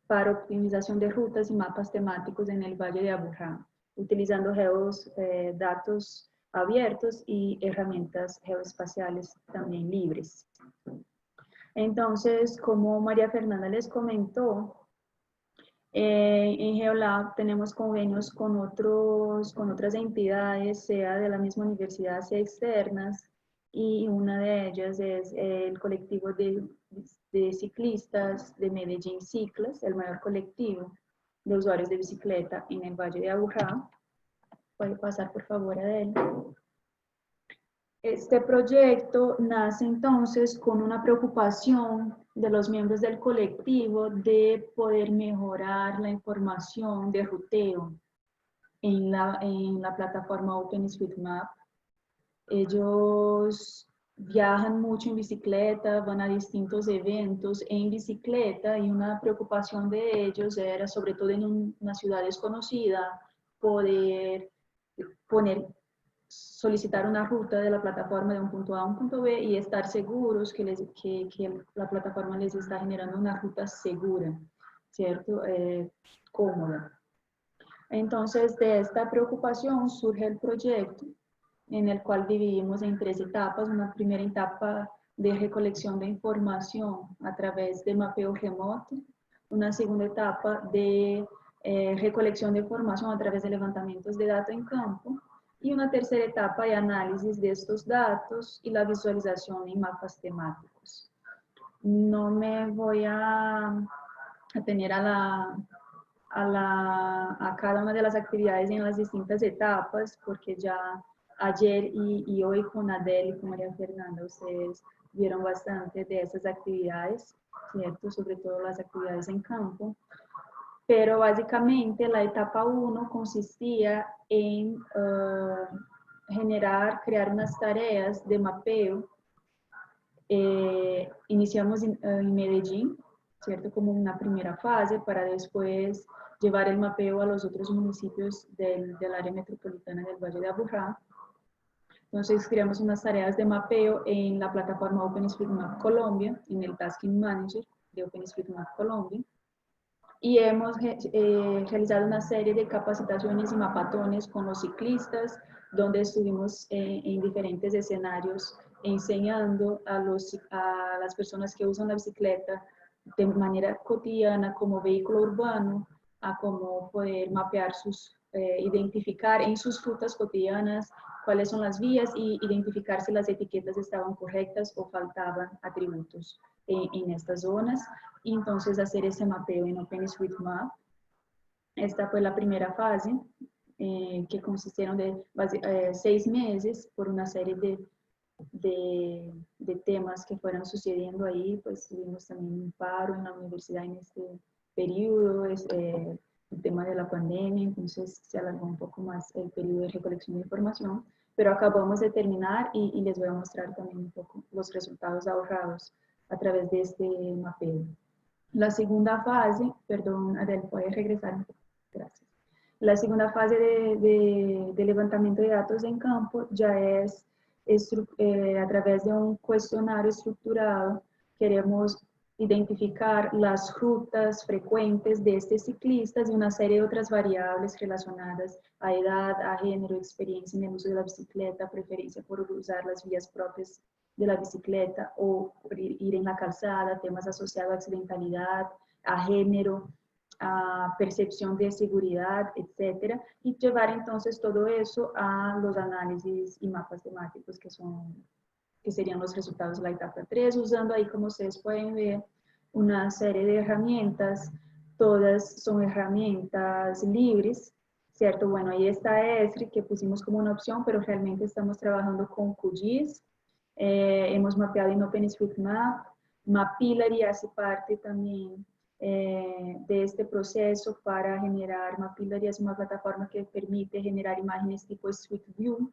para optimización de rutas y mapas temáticos en el Valle de Aburrá, utilizando datos abiertos y herramientas geoespaciales también libres. Entonces, como María Fernanda les comentó, en GeoLab tenemos convenios con otras entidades, sea de la misma universidad, sea externas, y una de ellas es el colectivo de ciclistas de Medellín Ciclas, el mayor colectivo de usuarios de bicicleta en el Valle de Aburrá. Puede pasar por favor, Adel. Este proyecto nace entonces con una preocupación de los miembros del colectivo de poder mejorar la información de ruteo en la plataforma OpenStreetMap. Ellos viajan mucho en bicicleta, van a distintos eventos en bicicleta y una preocupación de ellos era, sobre todo en una ciudad desconocida, poder poner solicitar una ruta de la plataforma de un punto A a un punto B y estar seguros que la plataforma les está generando una ruta segura, ¿cierto? Cómoda. Entonces, de esta preocupación surge el proyecto, en el cual dividimos en 3 etapas. Una primera etapa de recolección de información a través de mapeo remoto, una segunda etapa de recolección de información a través de levantamientos de datos en campo, y una tercera etapa de análisis de estos datos y la visualización en mapas temáticos. No me voy a atener a cada una de las actividades en las distintas etapas, porque ya ayer y hoy con Adele y con María Fernanda ustedes vieron bastante de esas actividades, ¿cierto? Sobre todo las actividades en campo. Pero básicamente la etapa 1 consistía en crear unas tareas de mapeo. Iniciamos en Medellín, ¿cierto? Como una primera fase, para después llevar el mapeo a los otros municipios del área metropolitana del Valle de Aburrá. Entonces creamos unas tareas de mapeo en la plataforma OpenStreetMap Colombia, en el Tasking Manager de OpenStreetMap Colombia. Y hemos realizado una serie de capacitaciones y mapatones con los ciclistas, donde estuvimos en diferentes escenarios enseñando a las personas que usan la bicicleta de manera cotidiana como vehículo urbano, a cómo poder mapear identificar en sus rutas cotidianas cuáles son las vías y identificar si las etiquetas estaban correctas o faltaban atributos en estas zonas. Y entonces hacer ese mapeo en OpenStreetMap. Esta fue la primera fase, que consistieron de 6 meses por una serie de temas que fueron sucediendo ahí. Pues tuvimos también un paro en la universidad en este periodo, el tema de la pandemia, entonces se alargó un poco más el periodo de recolección de información, pero acabamos de terminar y les voy a mostrar también un poco los resultados ahorrados a través de este mapeo. La segunda fase, perdón, Adel, puedes regresar un poco, gracias. La segunda fase de levantamiento de datos en campo ya es a través de un cuestionario estructurado. Queremos identificar las rutas frecuentes de estos ciclistas y una serie de otras variables relacionadas a edad, a género, experiencia en el uso de la bicicleta, preferencia por usar las vías propias de la bicicleta o por ir en la calzada, temas asociados a accidentalidad, a género, a percepción de seguridad, etcétera, y llevar entonces todo eso a los análisis y mapas temáticos que serían los resultados de la etapa 3, usando ahí, como ustedes pueden ver, una serie de herramientas. Todas son herramientas libres, ¿cierto? Bueno, ahí está Esri, que pusimos como una opción, pero realmente estamos trabajando con QGIS. Hemos mapeado en OpenStreetMap. Mapillary hace parte también de este proceso para generar. Mapillary es una plataforma que permite generar imágenes tipo Street View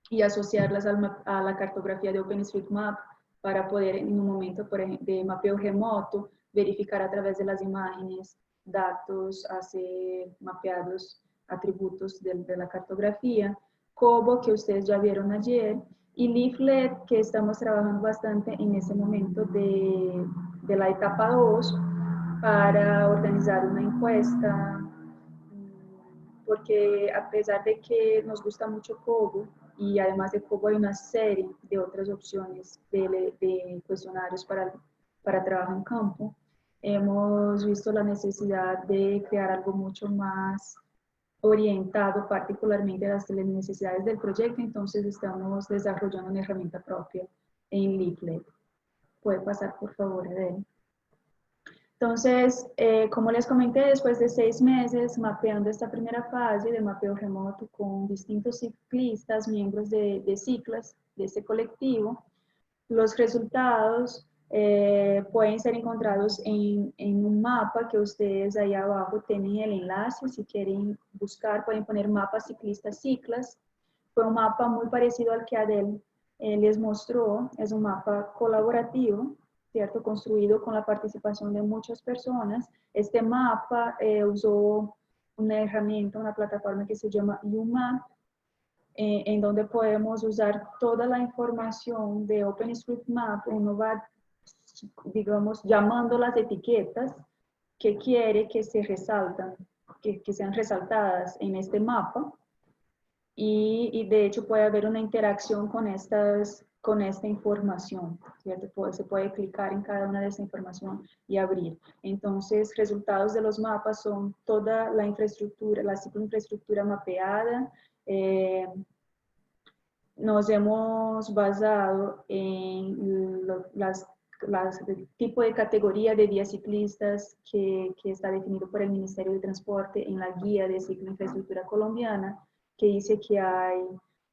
y asociarlas a la cartografía de OpenStreetMap para poder, en un momento de mapeo remoto, verificar a través de las imágenes datos, hacer mapeados atributos de la cartografía. Kobo, que ustedes ya vieron ayer, y Leaflet, que estamos trabajando bastante en ese momento de la etapa 2 para organizar una encuesta, porque a pesar de que nos gusta mucho Kobo, y además de Kobo hay una serie de otras opciones de cuestionarios para trabajo en campo, hemos visto la necesidad de crear algo mucho más orientado particularmente a las necesidades del proyecto. Entonces estamos desarrollando una herramienta propia en Leaflet. Puede pasar, por favor, Adele. Entonces, como les comenté, después de 6 meses mapeando esta primera fase de mapeo remoto con distintos ciclistas, miembros de ciclas de este colectivo, los resultados pueden ser encontrados en un mapa que ustedes ahí abajo tienen el enlace. Si quieren buscar, pueden poner mapa ciclista ciclas. Fue un mapa muy parecido al que Adel les mostró. Es un mapa colaborativo, ¿cierto? Construido con la participación de muchas personas. Este mapa usó una herramienta, una plataforma que se llama UMAP, en donde podemos usar toda la información de OpenStreetMap. Uno va, digamos, llamando las etiquetas que quiere que se resaltan, que sean resaltadas en este mapa. Y de hecho puede haber una interacción con esta información, ¿cierto? Se puede clicar en cada una de esta información y abrir. Entonces, resultados de los mapas son toda la infraestructura, la cicloinfraestructura mapeada. Nos hemos basado en el tipo de categoría de vías ciclistas que está definido por el Ministerio de Transporte en la guía de cicloinfraestructura colombiana, que dice que hay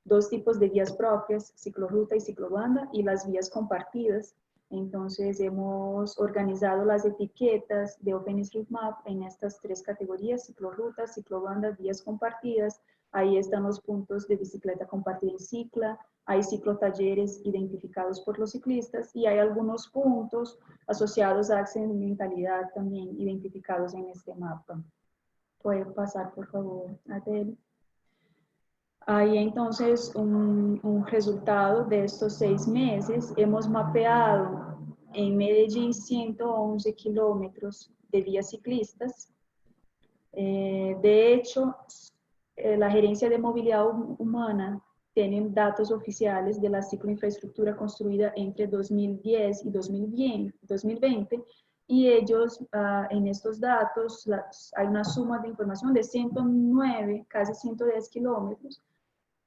dos tipos de vías propias, ciclorruta y ciclobanda, y las vías compartidas. Entonces hemos organizado las etiquetas de OpenStreetMap en estas tres categorías: ciclorruta, ciclobanda, vías compartidas. Ahí están los puntos de bicicleta compartida en cicla, hay ciclotalleres identificados por los ciclistas y hay algunos puntos asociados a accidentalidad también identificados en este mapa. Puede pasar, por favor, Adele. Ahí entonces un resultado de estos 6 meses. Hemos mapeado en Medellín 111 kilómetros de vías ciclistas. De hecho, la Gerencia de Movilidad Humana tiene datos oficiales de la cicloinfraestructura construida entre 2010 y 2020, y ellos en estos datos hay una suma de información de 109, casi 110 kilómetros,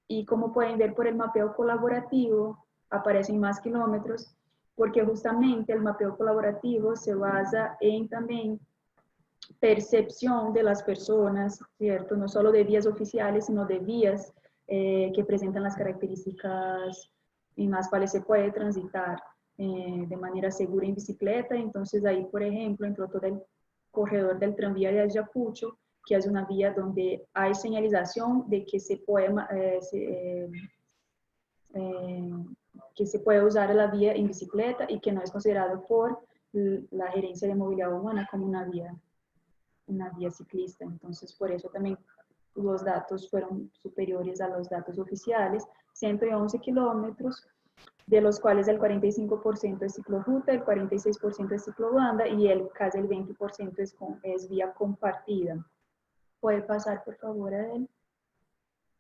y como pueden ver por el mapeo colaborativo, aparecen más kilómetros, porque justamente el mapeo colaborativo se basa en también percepción de las personas, ¿cierto? No solo de vías oficiales, sino de vías que presentan las características en las cuales se puede transitar de manera segura en bicicleta. Entonces ahí, por ejemplo, entró todo el corredor del tranvía de Ayacucho, que es una vía donde hay señalización de que se puede usar la vía en bicicleta y que no es considerado por la Gerencia de Movilidad Humana como una vía ciclista. Entonces, por eso también los datos fueron superiores a los datos oficiales. 111 kilómetros, de los cuales el 45% es ciclorruta, el 46% es ciclobanda y casi el 20% es vía compartida. ¿Puede pasar, por favor, Adel?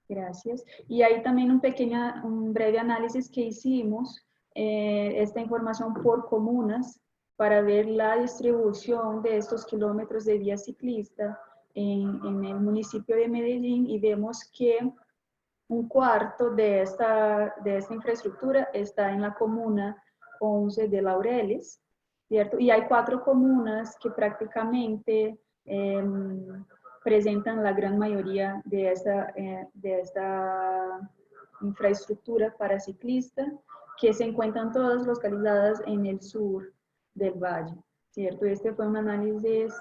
Gracias. Y hay también un breve análisis que hicimos, esta información por comunas, para ver la distribución de estos kilómetros de vía ciclista en el municipio de Medellín, y vemos que un cuarto de esta infraestructura está en la comuna 11 de Laureles, ¿cierto? Y hay 4 comunas que prácticamente presentan la gran mayoría de esta infraestructura para ciclistas, que se encuentran todas localizadas en el sur del valle, ¿cierto? Este fue un análisis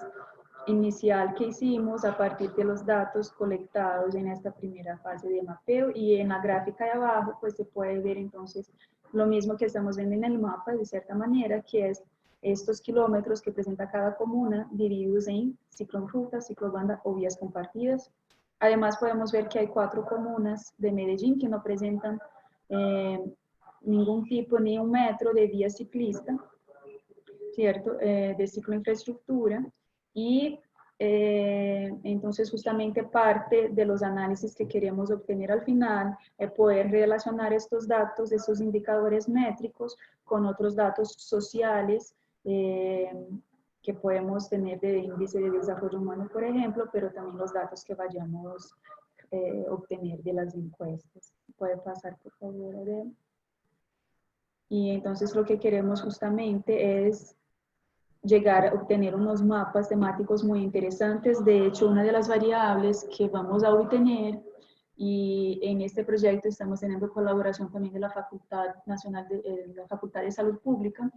inicial que hicimos a partir de los datos colectados en esta primera fase de mapeo, y en la gráfica de abajo pues se puede ver entonces lo mismo que estamos viendo en el mapa de cierta manera, que es estos kilómetros que presenta cada comuna divididos en ciclorruta, ciclobanda o vías compartidas. Además podemos ver que hay 4 comunas de Medellín que no presentan ningún tipo, ni un metro de vía ciclista, ¿cierto? De cicloinfraestructura. Y entonces justamente parte de los análisis que queremos obtener al final es poder relacionar estos datos, estos indicadores métricos, con otros datos sociales que podemos tener de índice de desarrollo humano, por ejemplo, pero también los datos que vayamos a obtener de las encuestas. ¿Puede pasar, por favor, Adel? Y entonces lo que queremos justamente es llegar a obtener unos mapas temáticos muy interesantes. De hecho, una de las variables que vamos a obtener, y en este proyecto estamos teniendo colaboración también de la Facultad Nacional la Facultad de Salud Pública,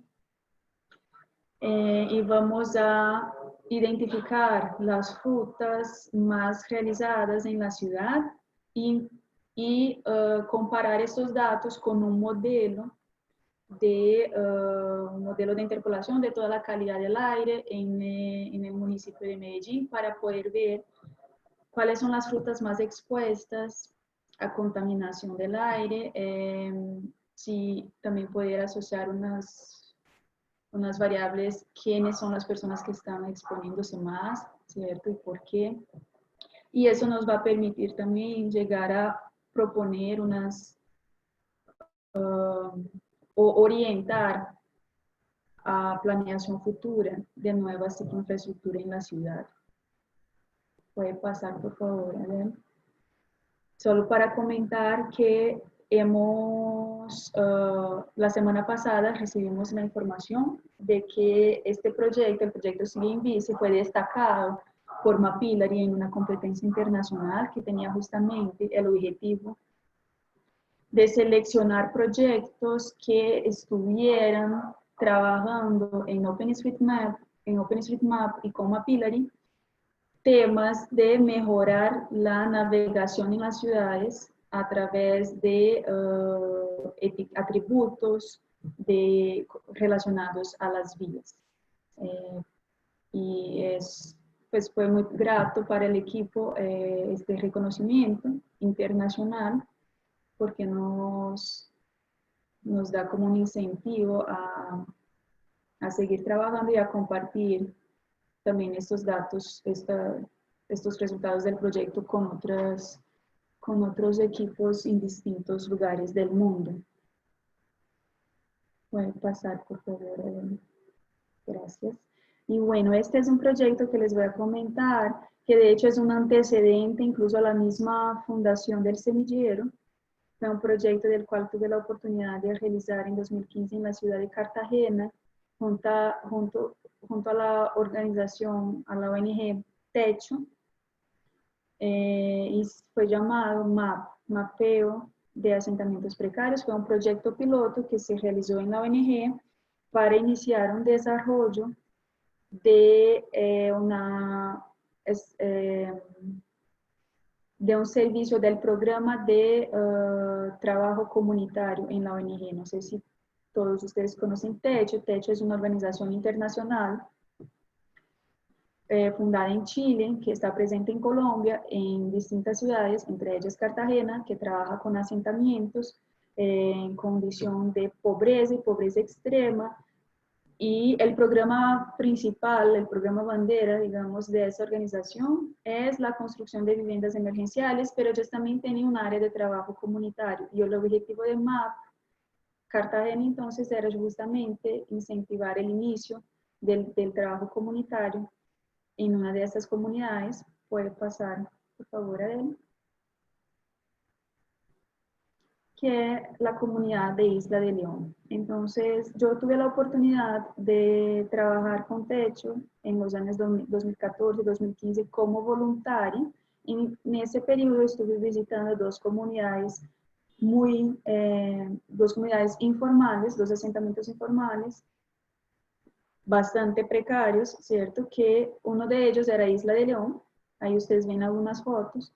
y vamos a identificar las rutas más realizadas en la ciudad y comparar estos datos con un modelo de interpolación de toda la calidad del aire en el municipio de Medellín, para poder ver cuáles son las rutas más expuestas a contaminación del aire, si también poder asociar unas variables, quiénes son las personas que están exponiéndose más, ¿cierto? Y por qué. Y eso nos va a permitir también llegar a proponer o orientar a planeación futura de nuevas infraestructura en la ciudad. Puede pasar, por favor, Adel. Solo para comentar que la semana pasada recibimos la información de que este proyecto, el proyecto SIGINVICE, fue destacado por Mapillary en una competencia internacional que tenía justamente el objetivo de seleccionar proyectos que estuvieran trabajando en OpenStreetMap y con Mapillary, temas de mejorar la navegación en las ciudades a través de atributos relacionados a las vías. Y pues fue muy grato para el equipo este reconocimiento internacional, porque nos da como un incentivo a seguir trabajando y a compartir también estos datos, estos resultados del proyecto con otros equipos en distintos lugares del mundo. Pueden pasar, por favor. Gracias. Y bueno, este es un proyecto que les voy a comentar, que de hecho es un antecedente incluso a la misma fundación del semillero. Fue un proyecto del cual tuve la oportunidad de realizar en 2015 en la ciudad de Cartagena, junto a la organización, a la ONG Techo, y fue llamado MAP, Mapeo de Asentamientos Precarios. Fue un proyecto piloto que se realizó en la ONG para iniciar un desarrollo de un servicio del programa de trabajo comunitario en la ONG. No sé si todos ustedes conocen Techo. Techo es una organización internacional fundada en Chile, que está presente en Colombia, en distintas ciudades, entre ellas Cartagena, que trabaja con asentamientos en condición de pobreza y pobreza extrema. Y el programa principal, el programa bandera, digamos, de esa organización es la construcción de viviendas emergenciales, pero ellos también tienen un área de trabajo comunitario. Y el objetivo de MAP Cartagena entonces era justamente incentivar el inicio del trabajo comunitario en una de estas comunidades. Puede pasar, por favor, Adel. Que es la comunidad de Isla de León. Entonces, yo tuve la oportunidad de trabajar con Techo en los años 2014 2015 como voluntaria. En ese periodo estuve visitando dos comunidades informales, dos asentamientos informales, bastante precarios, ¿cierto? Que uno de ellos era Isla de León. Ahí ustedes ven algunas fotos.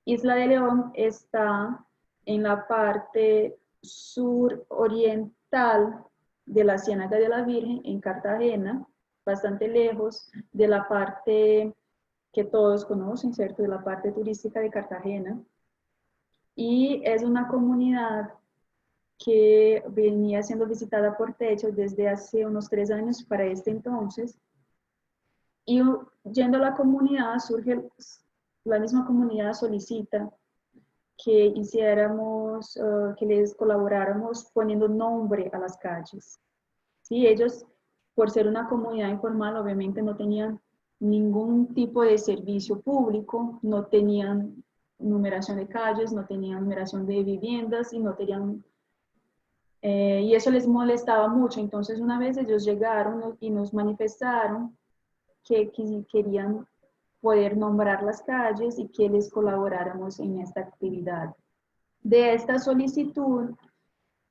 Isla de León está en la parte suroriental de la Ciénaga de la Virgen, en Cartagena, bastante lejos de la parte que todos conocen, ¿cierto? De la parte turística de Cartagena. Y es una comunidad que venía siendo visitada por Techo desde hace unos 3 años para este entonces. Y yendo a la comunidad, la misma comunidad solicita que hiciéramos, que les colaboráramos poniendo nombre a las calles. ¿Sí? Ellos, por ser una comunidad informal, obviamente no tenían ningún tipo de servicio público, no tenían numeración de calles, no tenían numeración de viviendas y no tenían... y eso les molestaba mucho. Entonces una vez ellos llegaron y nos manifestaron que querían poder nombrar las calles y que les colaboráramos en esta actividad. De esta solicitud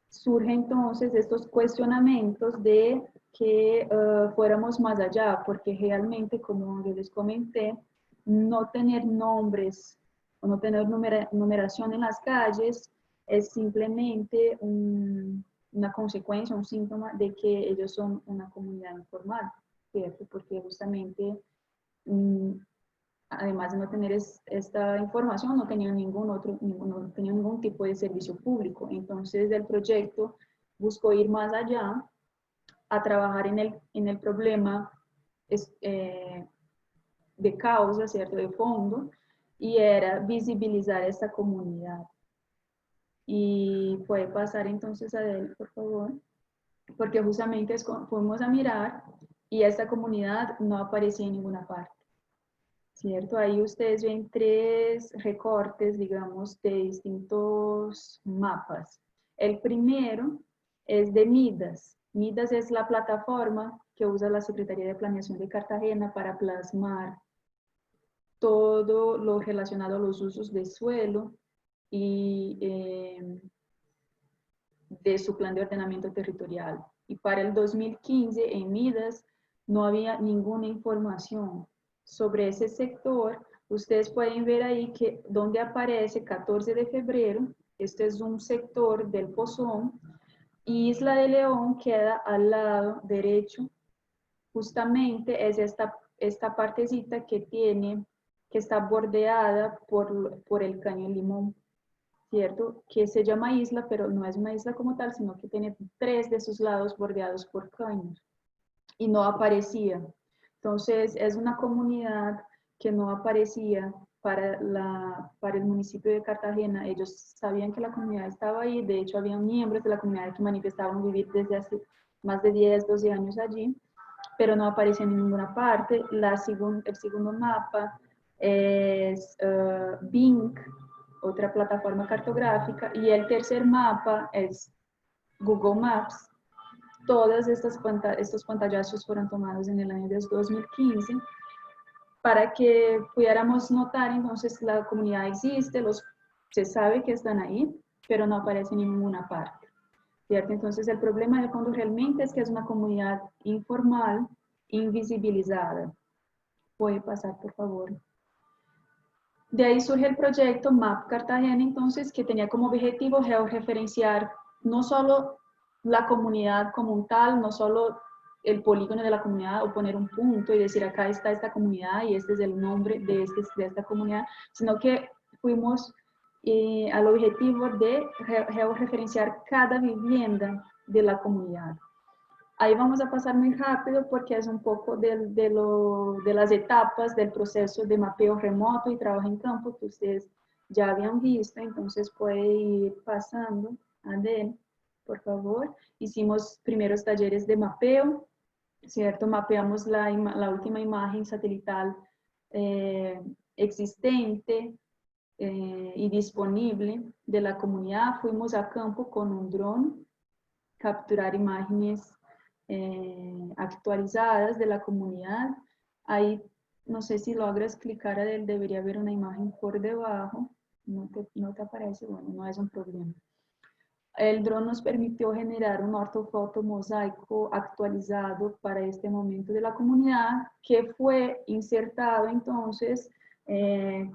surgen entonces estos cuestionamientos de que fuéramos más allá, porque realmente, como yo les comenté, no tener nombres o no tener numeración en las calles es simplemente una consecuencia, un síntoma de que ellos son una comunidad informal, ¿cierto? Porque justamente además de no tener esta información, no tenían no tenían ningún tipo de servicio público. Entonces el proyecto buscó ir más allá, a trabajar en el problema de causa, ¿cierto?, de fondo, y era visibilizar esta comunidad. Y puede pasar entonces, Adel, por favor, porque justamente fuimos a mirar y esta comunidad no aparecía en ninguna parte, ¿cierto? Ahí ustedes ven 3 recortes, digamos, de distintos mapas. El primero es de Midas. Midas es la plataforma que usa la Secretaría de Planeación de Cartagena para plasmar todo lo relacionado a los usos de suelo y de su plan de ordenamiento territorial. Y para el 2015 en Midas no había ninguna información sobre ese sector. Ustedes pueden ver ahí que donde aparece 14 de febrero, este es un sector del Pozón, y Isla de León queda al lado derecho. Justamente es esta partecita que está bordeada por el Caño Limón, ¿cierto? Que se llama isla, pero no es una isla como tal, sino que tiene 3 de sus lados bordeados por caños. Y no aparecía. Entonces, es una comunidad que no aparecía para el municipio de Cartagena. Ellos sabían que la comunidad estaba ahí, de hecho, habían miembros de la comunidad que manifestaban vivir desde hace más de 10, 12 años allí, pero no aparecía en ninguna parte. El segundo mapa es Bing, otra plataforma cartográfica, y el tercer mapa es Google Maps. Todos estos pantallazos fueron tomados en el año 2015 para que pudiéramos notar entonces la comunidad existe, se sabe que están ahí, pero no aparecen en ninguna parte, ¿cierto? Entonces el problema de fondo realmente es que es una comunidad informal, invisibilizada. Puede pasar, por favor. De ahí surge el proyecto MAP Cartagena, entonces, que tenía como objetivo georreferenciar no solo la comunidad como un tal, no solo el polígono de la comunidad o poner un punto y decir acá está esta comunidad y este es el nombre de esta comunidad, sino que fuimos al objetivo de georreferenciar cada vivienda de la comunidad. Ahí vamos a pasar muy rápido porque es un poco de las etapas del proceso de mapeo remoto y trabajo en campo que ustedes ya habían visto, entonces puede ir pasando. Adel, por favor. Hicimos primeros talleres de mapeo, ¿cierto? Mapeamos la última imagen satelital existente y disponible de la comunidad. Fuimos a campo con un dron, capturar imágenes actualizadas de la comunidad. Ahí, no sé si logras clicar, Adel, debería haber una imagen por debajo. No te aparece, bueno, no es un problema. El dron nos permitió generar un ortofoto mosaico actualizado para este momento de la comunidad, que fue insertado entonces,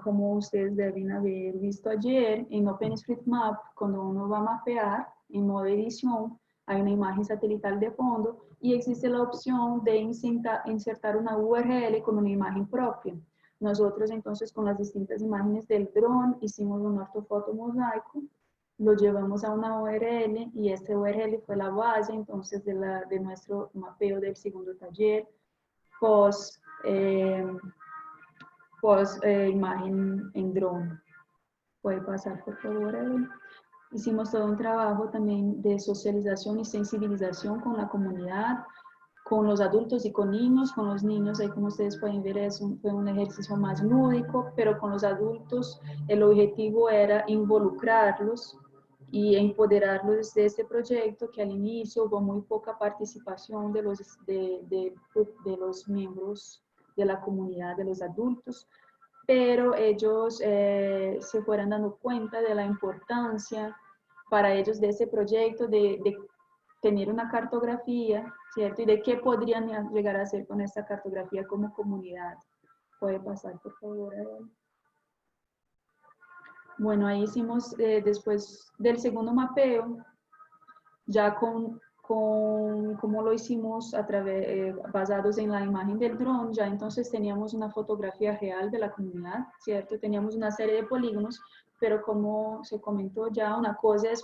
como ustedes deben haber visto ayer, en OpenStreetMap, cuando uno va a mapear en modo edición, hay una imagen satelital de fondo y existe la opción de insertar una URL con una imagen propia. Nosotros entonces con las distintas imágenes del dron hicimos un ortofoto mosaico, lo llevamos a una URL y esta URL fue la base entonces de nuestro mapeo del segundo taller post imagen en drone. Puede pasar, por favor, Adel. Hicimos todo un trabajo también de socialización y sensibilización con la comunidad, con los adultos y con niños. Con los niños, ahí como ustedes pueden ver, fue un ejercicio más lúdico, pero con los adultos el objetivo era involucrarlos y empoderarlos de este proyecto, que al inicio hubo muy poca participación de los miembros de la comunidad, de los adultos, pero ellos se fueron dando cuenta de la importancia para ellos de ese proyecto, de tener una cartografía, ¿cierto? Y de qué podrían llegar a hacer con esta cartografía como comunidad. Puede pasar, por favor, Adel. Bueno, ahí hicimos, después del segundo mapeo, ya con como lo hicimos basados en la imagen del dron, ya entonces teníamos una fotografía real de la comunidad, ¿cierto? Teníamos una serie de polígonos, pero como se comentó ya, una cosa es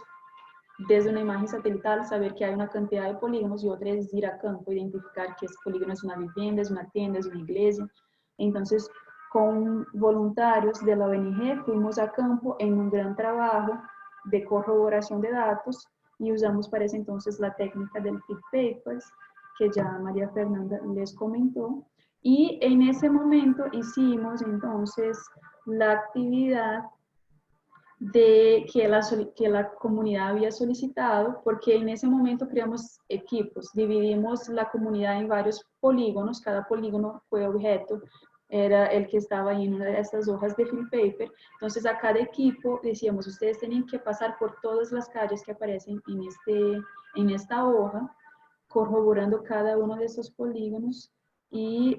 desde una imagen satelital saber que hay una cantidad de polígonos y otra es ir a campo, identificar que ese polígono es una vivienda, es una tienda, es una iglesia. Entonces, con voluntarios de la ONG fuimos a campo en un gran trabajo de corroboración de datos y usamos para ese entonces la técnica del feed papers, que ya María Fernanda les comentó. Y en ese momento hicimos entonces la actividad que la comunidad había solicitado, porque en ese momento creamos equipos, dividimos la comunidad en varios polígonos, cada polígono fue objeto, era el que estaba en una de estas hojas de field paper, entonces a cada equipo decíamos, ustedes tienen que pasar por todas las calles que aparecen en esta hoja, corroborando cada uno de esos polígonos y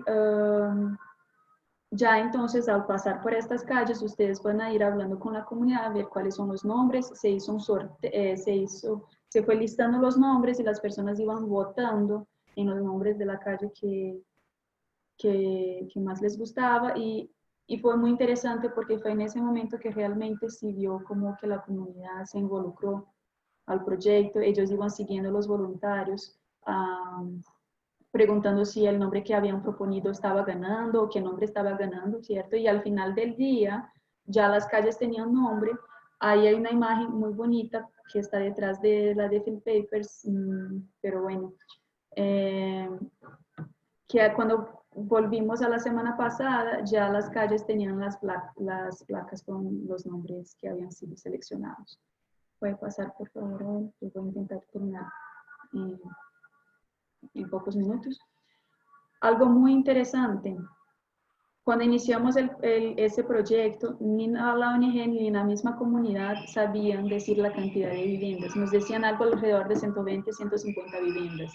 ya entonces al pasar por estas calles ustedes van a ir hablando con la comunidad, a ver cuáles son los nombres, se hizo un sorteo, se fue listando los nombres y las personas iban votando en los nombres de la calle que más les gustaba y fue muy interesante porque fue en ese momento que realmente se vio como que la comunidad se involucró al proyecto, ellos iban siguiendo los voluntarios, preguntando si el nombre que habían proponido estaba ganando o qué nombre estaba ganando, ¿cierto? Y al final del día ya las calles tenían nombre. Ahí hay una imagen muy bonita que está detrás de la de Field Papers, pero bueno, que cuando volvimos a la semana pasada ya las calles tenían las placas con los nombres que habían sido seleccionados. Puede pasar, por favor, yo voy a intentar terminar en pocos minutos. Algo muy interesante, cuando iniciamos ese proyecto, ni la ONG ni la misma comunidad sabían decir la cantidad de viviendas. Nos decían algo alrededor de 120, 150 viviendas.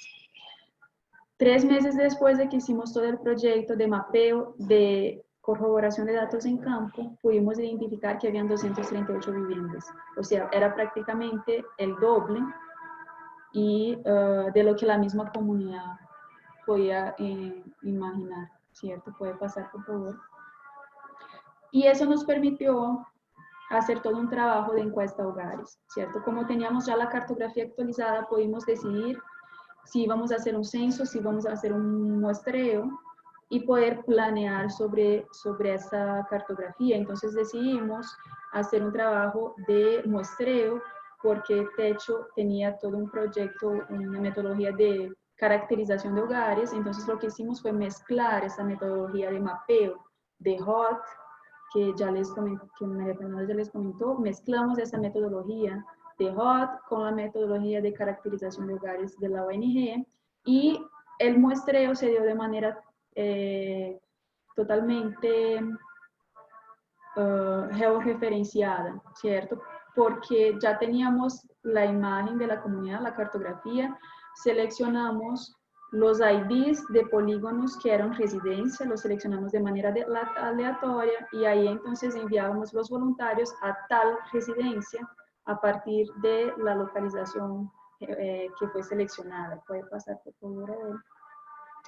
3 meses después de que hicimos todo el proyecto de mapeo, de corroboración de datos en campo, pudimos identificar que habían 238 viviendas. O sea, era prácticamente el doble y, de lo que la misma comunidad podía imaginar, ¿cierto? Puede pasar, por favor. Y eso nos permitió hacer todo un trabajo de encuesta a hogares, ¿cierto? Como teníamos ya la cartografía actualizada, pudimos decidir si íbamos a hacer un censo, si íbamos a hacer un muestreo y poder planear sobre esa cartografía. Entonces decidimos hacer un trabajo de muestreo porque Techo tenía todo un proyecto, una metodología de caracterización de hogares. Entonces lo que hicimos fue mezclar esa metodología de mapeo de HOT, que ya María Fernanda ya les comentó, mezclamos esa metodología de HOT con la metodología de caracterización de hogares de la ONG y el muestreo se dio de manera totalmente georreferenciada, ¿cierto? Porque ya teníamos la imagen de la comunidad, la cartografía, seleccionamos los IDs de polígonos que eran residencia, los seleccionamos de manera aleatoria y ahí entonces enviábamos los voluntarios a tal residencia a partir de la localización que fue seleccionada. Puede pasar, por favor, a ver.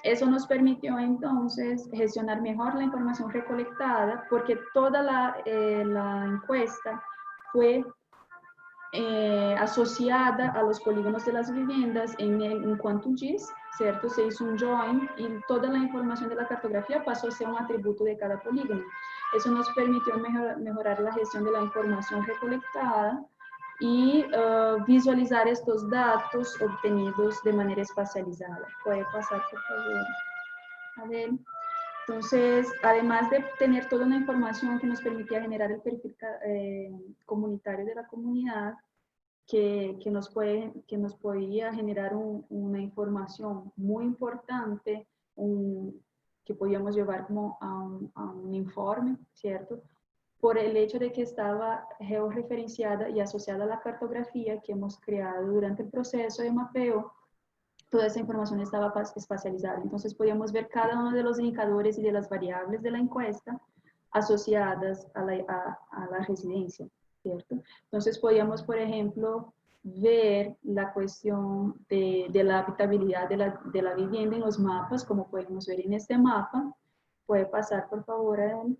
Eso nos permitió entonces gestionar mejor la información recolectada porque toda la encuesta fue asociada a los polígonos de las viviendas en Quantum GIS, ¿cierto? Se hizo un join y toda la información de la cartografía pasó a ser un atributo de cada polígono. Eso nos permitió mejorar la gestión de la información recolectada y visualizar estos datos obtenidos de manera espacializada. Puede pasar, por favor. A ver. Entonces, además de tener toda una información que nos permitía generar el perfil comunitario de la comunidad, que nos podía generar una información muy importante, que podíamos llevar como a un informe, ¿cierto? Por el hecho de que estaba georreferenciada y asociada a la cartografía que hemos creado durante el proceso de mapeo, toda esa información estaba espacializada. Entonces podíamos ver cada uno de los indicadores y de las variables de la encuesta asociadas a la residencia, ¿cierto? Entonces podíamos, por ejemplo, ver la cuestión de la habitabilidad de la vivienda en los mapas, como podemos ver en este mapa. Puede pasar, por favor, a él.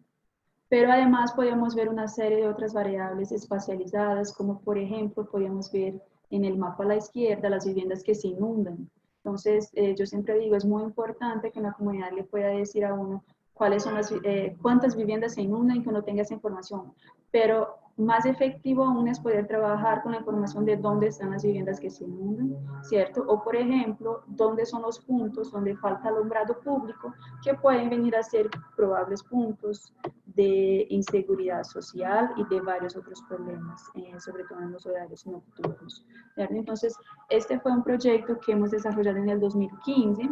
Pero además podemos ver una serie de otras variables espacializadas, como por ejemplo podemos ver en el mapa a la izquierda las viviendas que se inundan. Entonces, yo siempre digo, es muy importante que una comunidad le pueda decir a uno cuáles son cuántas viviendas se inundan y que uno tenga esa información. Pero más efectivo aún es poder trabajar con la información de dónde están las viviendas que se inundan, ¿cierto? O por ejemplo, dónde son los puntos donde falta alumbrado público, que pueden venir a ser probables puntos de inseguridad social y de varios otros problemas, sobre todo en los horarios nocturnos, ¿cierto? Entonces, este fue un proyecto que hemos desarrollado en el 2015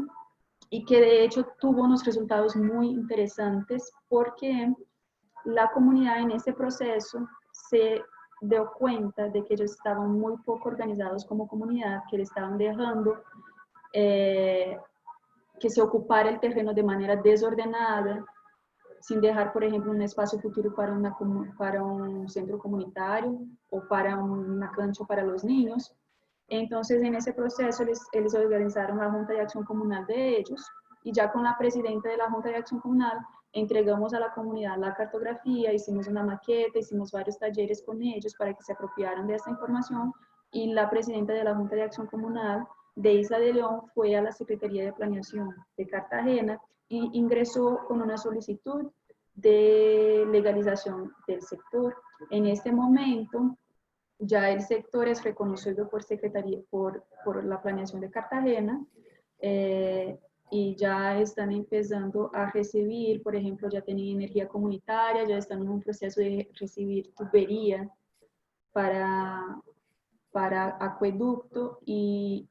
y que de hecho tuvo unos resultados muy interesantes porque la comunidad en ese proceso se dio cuenta de que ellos estaban muy poco organizados como comunidad, que le estaban dejando que se ocupara el terreno de manera desordenada, sin dejar, por ejemplo, un espacio futuro para un centro comunitario o para una cancha para los niños. Entonces, en ese proceso, ellos organizaron la Junta de Acción Comunal de ellos, y ya con la presidenta de la Junta de Acción Comunal, entregamos a la comunidad la cartografía, hicimos una maqueta, hicimos varios talleres con ellos para que se apropiaran de esta información, y la presidenta de la Junta de Acción Comunal de Isla de León fue a la Secretaría de Planeación de Cartagena y ingresó con una solicitud de legalización del sector. En este momento, ya el sector es reconocido por la Planeación de Cartagena, y ya están empezando a recibir, por ejemplo, ya tienen energía comunitaria, ya están en un proceso de recibir tubería para acueducto, y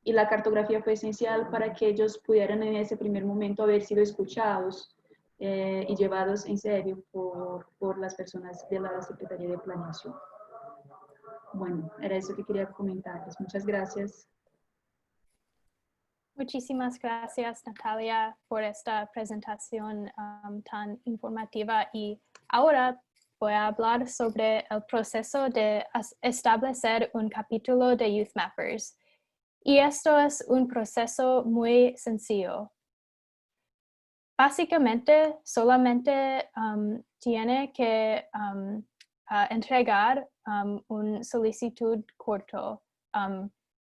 la cartografía fue esencial para que ellos pudieran en ese primer momento haber sido escuchados y llevados en serio por las personas de la Secretaría de Planeación. Bueno, era eso que quería comentarles. Muchas gracias. Muchísimas gracias, Natalia, por esta presentación tan informativa. Y ahora voy a hablar sobre el proceso de establecer un capítulo de Youth Mappers. Y esto es un proceso muy sencillo. Básicamente, solamente tiene que entregar una solicitud corto.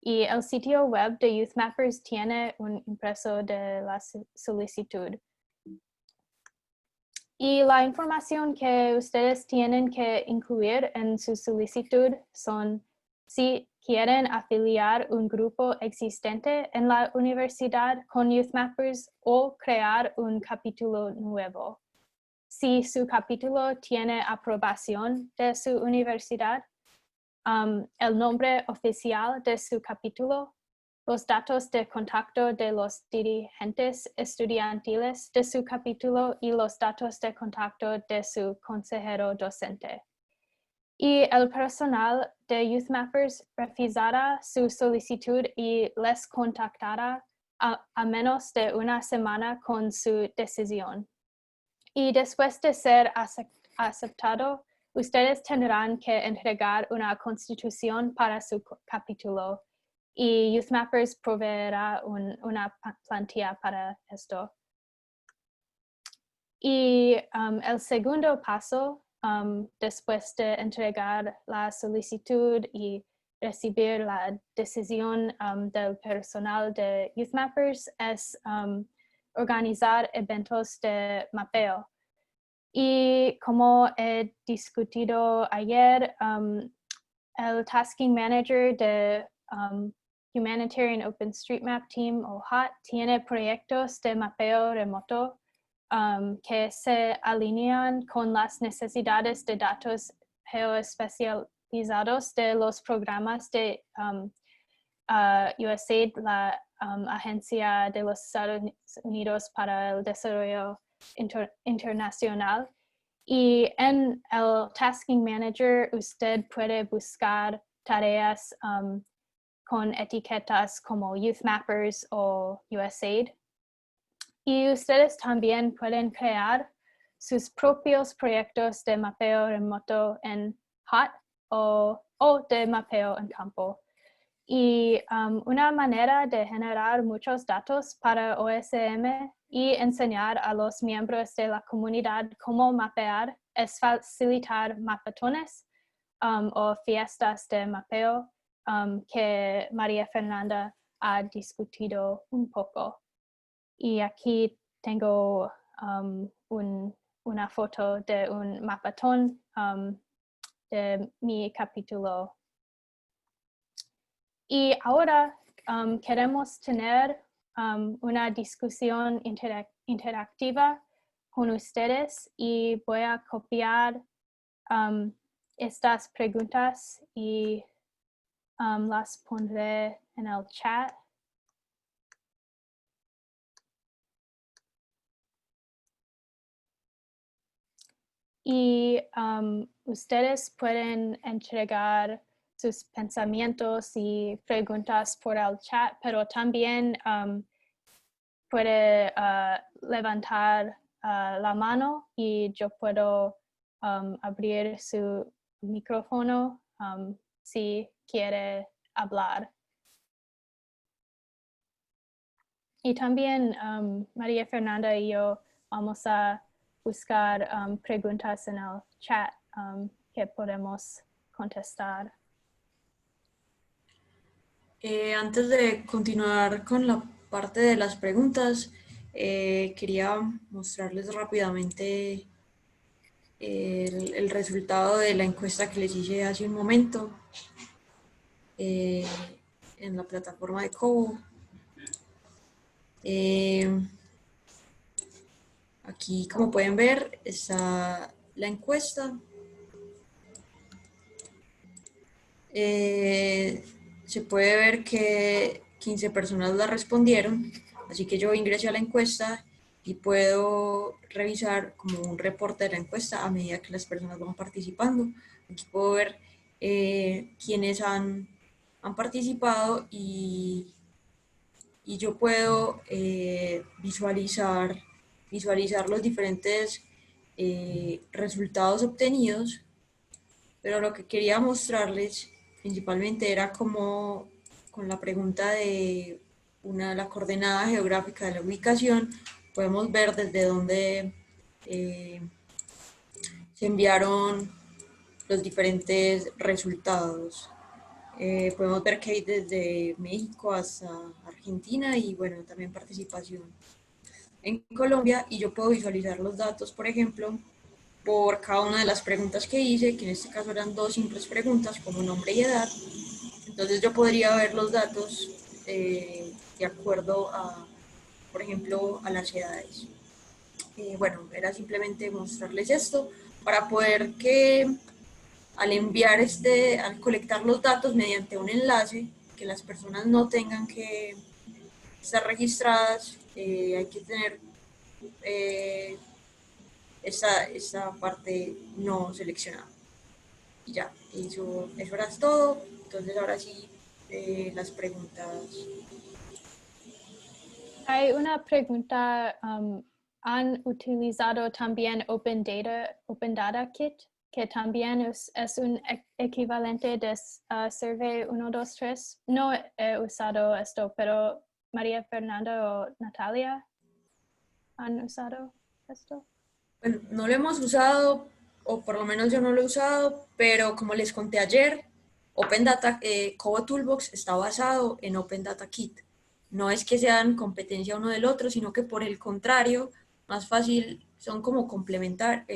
Y el sitio web de Youth Mappers tiene un impreso de la solicitud. Y la información que ustedes tienen que incluir en su solicitud son si quieren afiliar un grupo existente en la universidad con Youth Mappers o crear un capítulo nuevo. Si su capítulo tiene aprobación de su universidad, el nombre oficial de su capítulo, los datos de contacto de los dirigentes estudiantiles de su capítulo y los datos de contacto de su consejero docente. Y el personal de Youth Mappers revisará su solicitud y les contactará a menos de una semana con su decisión. Y después de ser aceptado, ustedes tendrán que entregar una constitución para su capítulo y Youth Mappers proveerá una plantilla para esto. Y el segundo paso, después de entregar la solicitud y recibir la decisión del personal de Youth Mappers, es organizar eventos de mapeo. Y como he discutido ayer, el Tasking Manager de Humanitarian OpenStreetMap Team, o HOT, tiene proyectos de mapeo remoto que se alinean con las necesidades de datos geoespecializados de los programas de USAID, la Agencia de los Estados Unidos para el Desarrollo Internacional. Y en el Tasking Manager usted puede buscar tareas con etiquetas como Youth Mappers o USAID. Y ustedes también pueden crear sus propios proyectos de mapeo remoto en HOT o o de mapeo en campo. Y una manera de generar muchos datos para OSM y enseñar a los miembros de la comunidad cómo mapear es facilitar mapatones o fiestas de mapeo que María Fernanda ha discutido un poco. Y aquí tengo una foto de un mapatón de mi capítulo. Y ahora queremos tener una discusión interactiva con ustedes y voy a copiar estas preguntas y las pondré en el chat. Y ustedes pueden entregar sus pensamientos y preguntas por el chat, pero también puede levantar la mano y yo puedo abrir su micrófono si quiere hablar. Y también María Fernanda y yo vamos a buscar preguntas en el chat que podemos contestar. Antes de continuar con la parte de las preguntas, quería mostrarles rápidamente el resultado de la encuesta que les hice hace un momento en la plataforma de Cobo. Aquí, como pueden ver, está la encuesta. Se puede ver que 15 personas la respondieron, así que yo ingresé a la encuesta y puedo revisar como un reporte de la encuesta a medida que las personas van participando. Aquí puedo ver quiénes han participado y yo puedo visualizar los diferentes resultados obtenidos, pero lo que quería mostrarles principalmente era como con la pregunta de la coordenada geográfica de la ubicación, podemos ver desde dónde se enviaron los diferentes resultados. Podemos ver que hay desde México hasta Argentina y bueno, también participación en Colombia, y yo puedo visualizar los datos, por ejemplo, por cada una de las preguntas que hice, que en este caso eran 2 simples preguntas como nombre y edad. Entonces yo podría ver los datos de acuerdo a, por ejemplo, a las edades. Bueno, era simplemente mostrarles esto para poder que al enviar al colectar los datos mediante un enlace, que las personas no tengan que estar registradas, hay que tener esta parte no seleccionada. Y ya, eso era todo. Entonces ahora sí, las preguntas. Hay una pregunta, ¿han utilizado también Open Data Kit? Que también es un equivalente de Survey 123. No he usado esto, pero María Fernanda o Natalia han usado esto. Bueno, no lo hemos usado, o por lo menos yo no lo he usado, pero como les conté ayer, Cobo Toolbox está basado en Open Data Kit. No es que sean competencia uno del otro, sino que por el contrario, más fácil, son como complementar.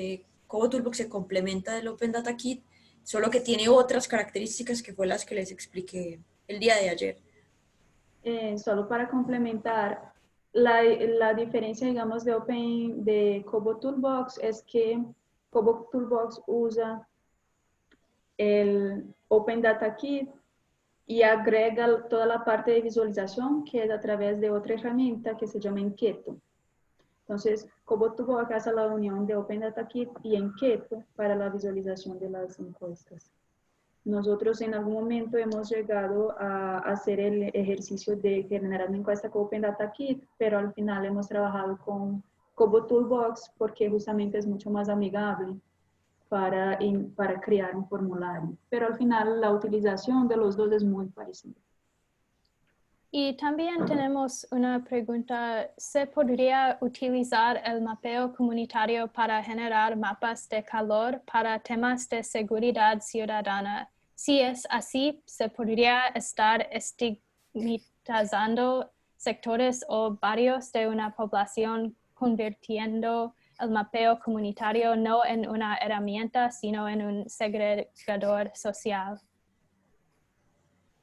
Cobo Toolbox se complementa del Open Data Kit, solo que tiene otras características que fue las que les expliqué el día de ayer. Solo para complementar, la diferencia, digamos, de Cobo Toolbox es que Cobo Toolbox usa el Open Data Kit y agrega toda la parte de visualización que es a través de otra herramienta que se llama Enqueto. Entonces, Cobo Toolbox hace la unión de Open Data Kit y Enqueto para la visualización de las encuestas. Nosotros en algún momento hemos llegado a hacer el ejercicio de generar una encuesta con Open Data Kit, pero al final hemos trabajado con Cobo Toolbox porque justamente es mucho más amigable para crear un formulario. Pero al final la utilización de los dos es muy parecida. Y también tenemos una pregunta, ¿se podría utilizar el mapeo comunitario para generar mapas de calor para temas de seguridad ciudadana? Si es así, ¿se podría estar estigmatizando sectores o barrios de una población convirtiendo el mapeo comunitario no en una herramienta, sino en un segregador social?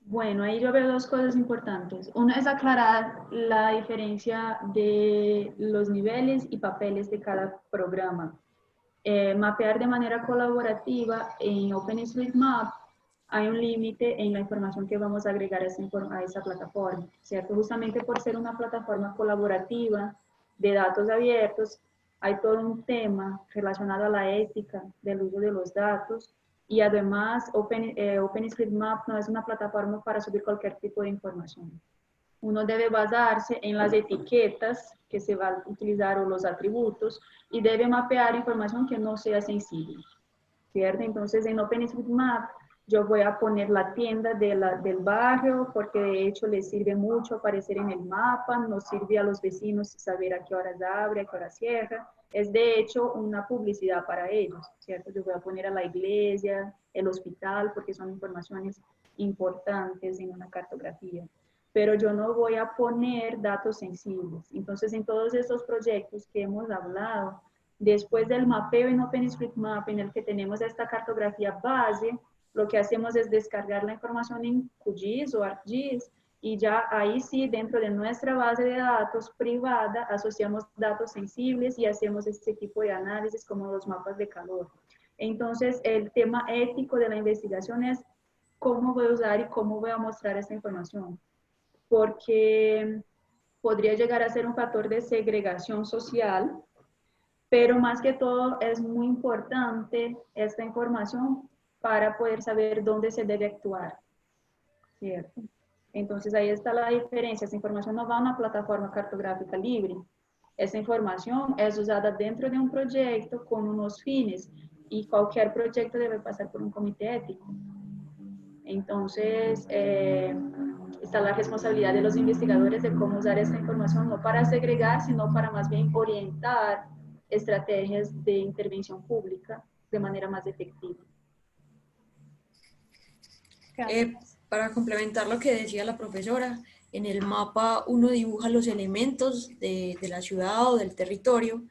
Bueno, ahí yo veo dos cosas importantes. Una es aclarar la diferencia de los niveles y papeles de cada programa. Mapear de manera colaborativa en OpenStreetMap hay un límite en la información que vamos a agregar a esa plataforma, ¿cierto? Justamente por ser una plataforma colaborativa de datos abiertos, hay todo un tema relacionado a la ética del uso de los datos y además OpenStreetMap no es una plataforma para subir cualquier tipo de información. Uno debe basarse en las etiquetas que se van a utilizar o los atributos y debe mapear información que no sea sensible, ¿cierto? Entonces en OpenStreetMap yo voy a poner la tienda del barrio porque de hecho les sirve mucho aparecer en el mapa, nos sirve a los vecinos saber a qué horas abre, a qué hora cierra. Es de hecho una publicidad para ellos, ¿cierto? Yo voy a poner a la iglesia, el hospital, porque son informaciones importantes en una cartografía. Pero yo no voy a poner datos sensibles. Entonces, en todos estos proyectos que hemos hablado, después del mapeo en OpenStreetMap, en el que tenemos esta cartografía base, lo que hacemos es descargar la información en QGIS o ArcGIS y ya ahí sí, dentro de nuestra base de datos privada, asociamos datos sensibles y hacemos este tipo de análisis como los mapas de calor. Entonces, el tema ético de la investigación es cómo voy a usar y cómo voy a mostrar esta información, porque podría llegar a ser un factor de segregación social, pero más que todo es muy importante esta información para poder saber dónde se debe actuar, ¿cierto? Entonces ahí está la diferencia, esa información no va a una plataforma cartográfica libre, esa información es usada dentro de un proyecto con unos fines y cualquier proyecto debe pasar por un comité ético. Entonces, está la responsabilidad de los investigadores de cómo usar esta información, no para segregar, sino para más bien orientar estrategias de intervención pública de manera más efectiva. Para complementar lo que decía la profesora, en el mapa uno dibuja los elementos de la ciudad o del territorio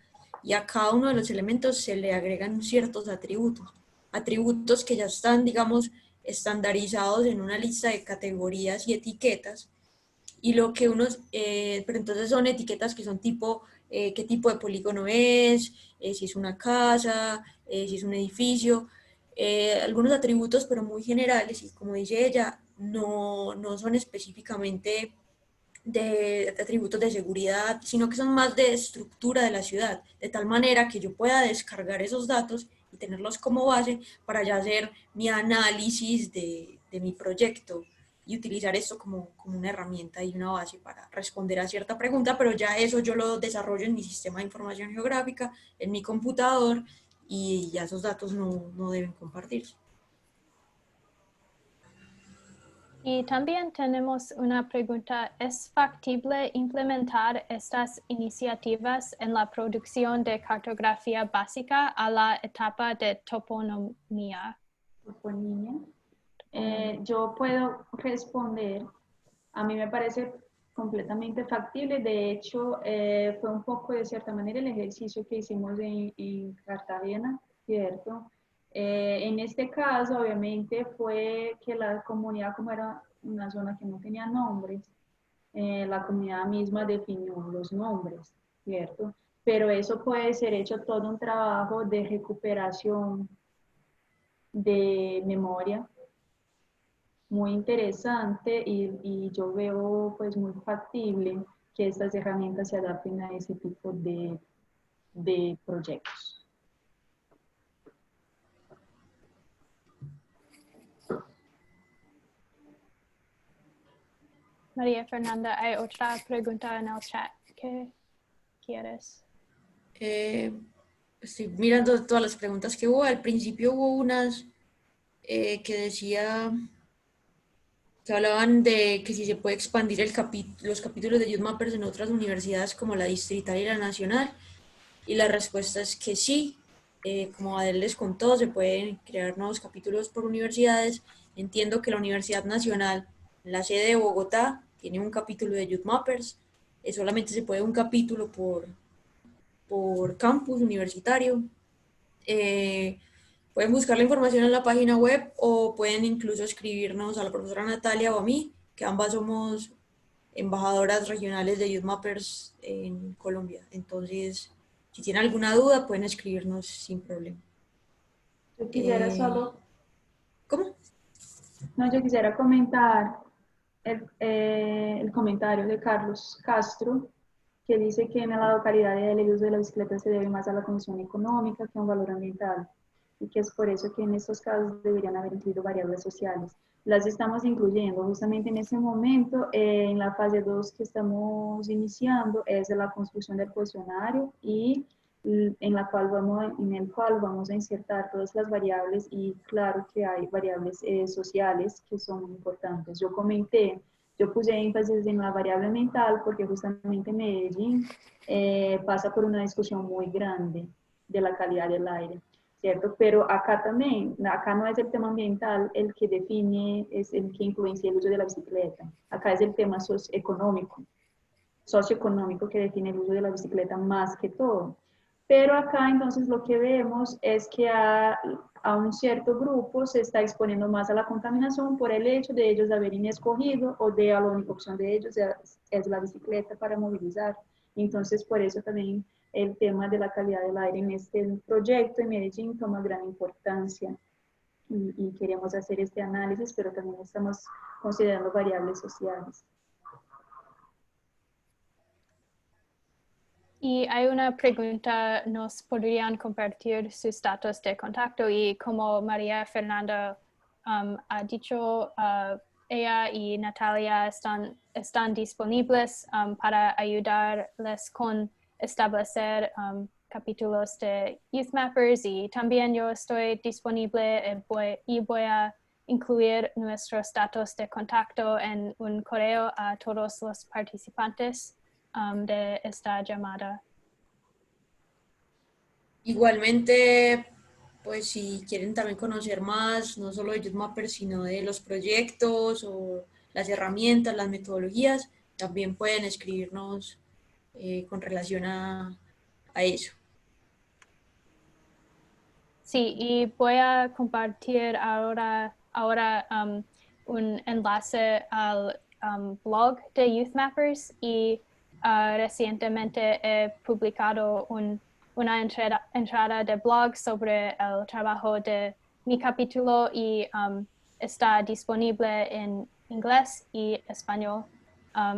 y a cada uno de los elementos se le agregan ciertos atributos que ya están, digamos, estandarizados en una lista de categorías y etiquetas. Y lo que pero entonces son etiquetas que son tipo, qué tipo de polígono es, si es una casa, si es un edificio, algunos atributos pero muy generales y como dice ella, no son específicamente de atributos de seguridad, sino que son más de estructura de la ciudad, de tal manera que yo pueda descargar esos datos y tenerlos como base para ya hacer mi análisis de mi proyecto y utilizar esto como una herramienta y una base para responder a cierta pregunta, pero ya eso yo lo desarrollo en mi sistema de información geográfica, en mi computador, y ya esos datos no deben compartirse. Y también tenemos una pregunta, ¿es factible implementar estas iniciativas en la producción de cartografía básica a la etapa de toponimia? Yo puedo responder, a mí me parece completamente factible, de hecho fue un poco de cierta manera el ejercicio que hicimos en Cartagena, ¿cierto? En este caso, obviamente, fue que la comunidad, como era una zona que no tenía nombres, la comunidad misma definió los nombres, ¿cierto? Pero eso puede ser hecho todo un trabajo de recuperación de memoria muy interesante y yo veo pues muy factible que estas herramientas se adapten a ese tipo de proyectos. María Fernanda, hay otra pregunta en el chat. ¿Qué quieres? Estoy mirando todas las preguntas que hubo. Al principio hubo unas que decía, que hablaban de que si se puede expandir los capítulos de Youth Mappers en otras universidades como la Distrital y la Nacional. Y la respuesta es que sí. Como Adel les contó, se pueden crear nuevos capítulos por universidades. Entiendo que la Universidad Nacional, la sede de Bogotá, tiene un capítulo de Youth Mappers. Solamente se puede un capítulo por campus universitario. Eh, Pueden buscar la información en la página web o pueden incluso escribirnos a la profesora Natalia o a mí, que ambas somos embajadoras regionales de Youth Mappers en Colombia. Entonces, si tienen alguna duda, pueden escribirnos sin problema. Yo quisiera solo, ¿Cómo? no, yo quisiera comentar el comentario de Carlos Castro, que dice que en la localidad el uso de la bicicleta se debe más a la condición económica que a un valor ambiental, y que es por eso que en estos casos deberían haber incluido variables sociales. Las estamos incluyendo justamente en este momento, en la fase 2 que estamos iniciando, es de la construcción del cuestionario y en el cual vamos a insertar todas las variables y claro que hay variables sociales que son muy importantes. Yo puse énfasis en la variable mental porque justamente Medellín pasa por una discusión muy grande de la calidad del aire, ¿cierto? Pero acá también, acá no es el tema ambiental el que define, es el que influencia el uso de la bicicleta. Acá es el tema socioeconómico que define el uso de la bicicleta más que todo. Pero acá entonces lo que vemos es que a un cierto grupo se está exponiendo más a la contaminación por el hecho de ellos haberem escogido o de la única opción de ellos es la bicicleta para movilizar. Entonces por eso también el tema de la calidad del aire en este proyecto en Medellín toma gran importancia y queremos hacer este análisis, pero también estamos considerando variables sociales. Y hay una pregunta, ¿nos podrían compartir sus datos de contacto? Y como María Fernanda ha dicho, ella y Natalia están disponibles para ayudarles con establecer capítulos de Youth Mappers, y también yo estoy disponible y voy a incluir nuestros datos de contacto en un correo a todos los participantes de esta llamada. Igualmente, pues si quieren también conocer más, no solo de Youth Mappers, sino de los proyectos o las herramientas, las metodologías, también pueden escribirnos con relación a eso. Sí, y voy a compartir ahora un enlace al blog de Youth Mappers, y recientemente he publicado una entrada de blog sobre el trabajo de mi capítulo, y está disponible en inglés y español.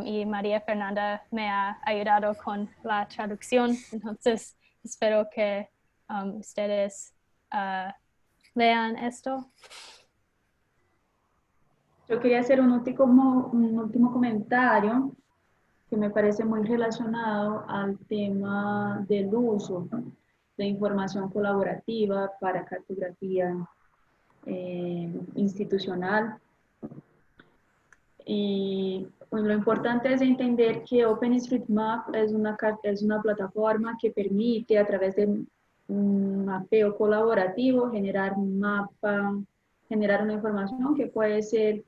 Y María Fernanda me ha ayudado con la traducción, entonces espero que ustedes lean esto. Yo quería hacer un último comentario que me parece muy relacionado al tema del uso de información colaborativa para cartografía institucional. Y pues, lo importante es entender que OpenStreetMap es una plataforma que permite a través de un mapeo colaborativo generar un mapa, generar una información que puede ser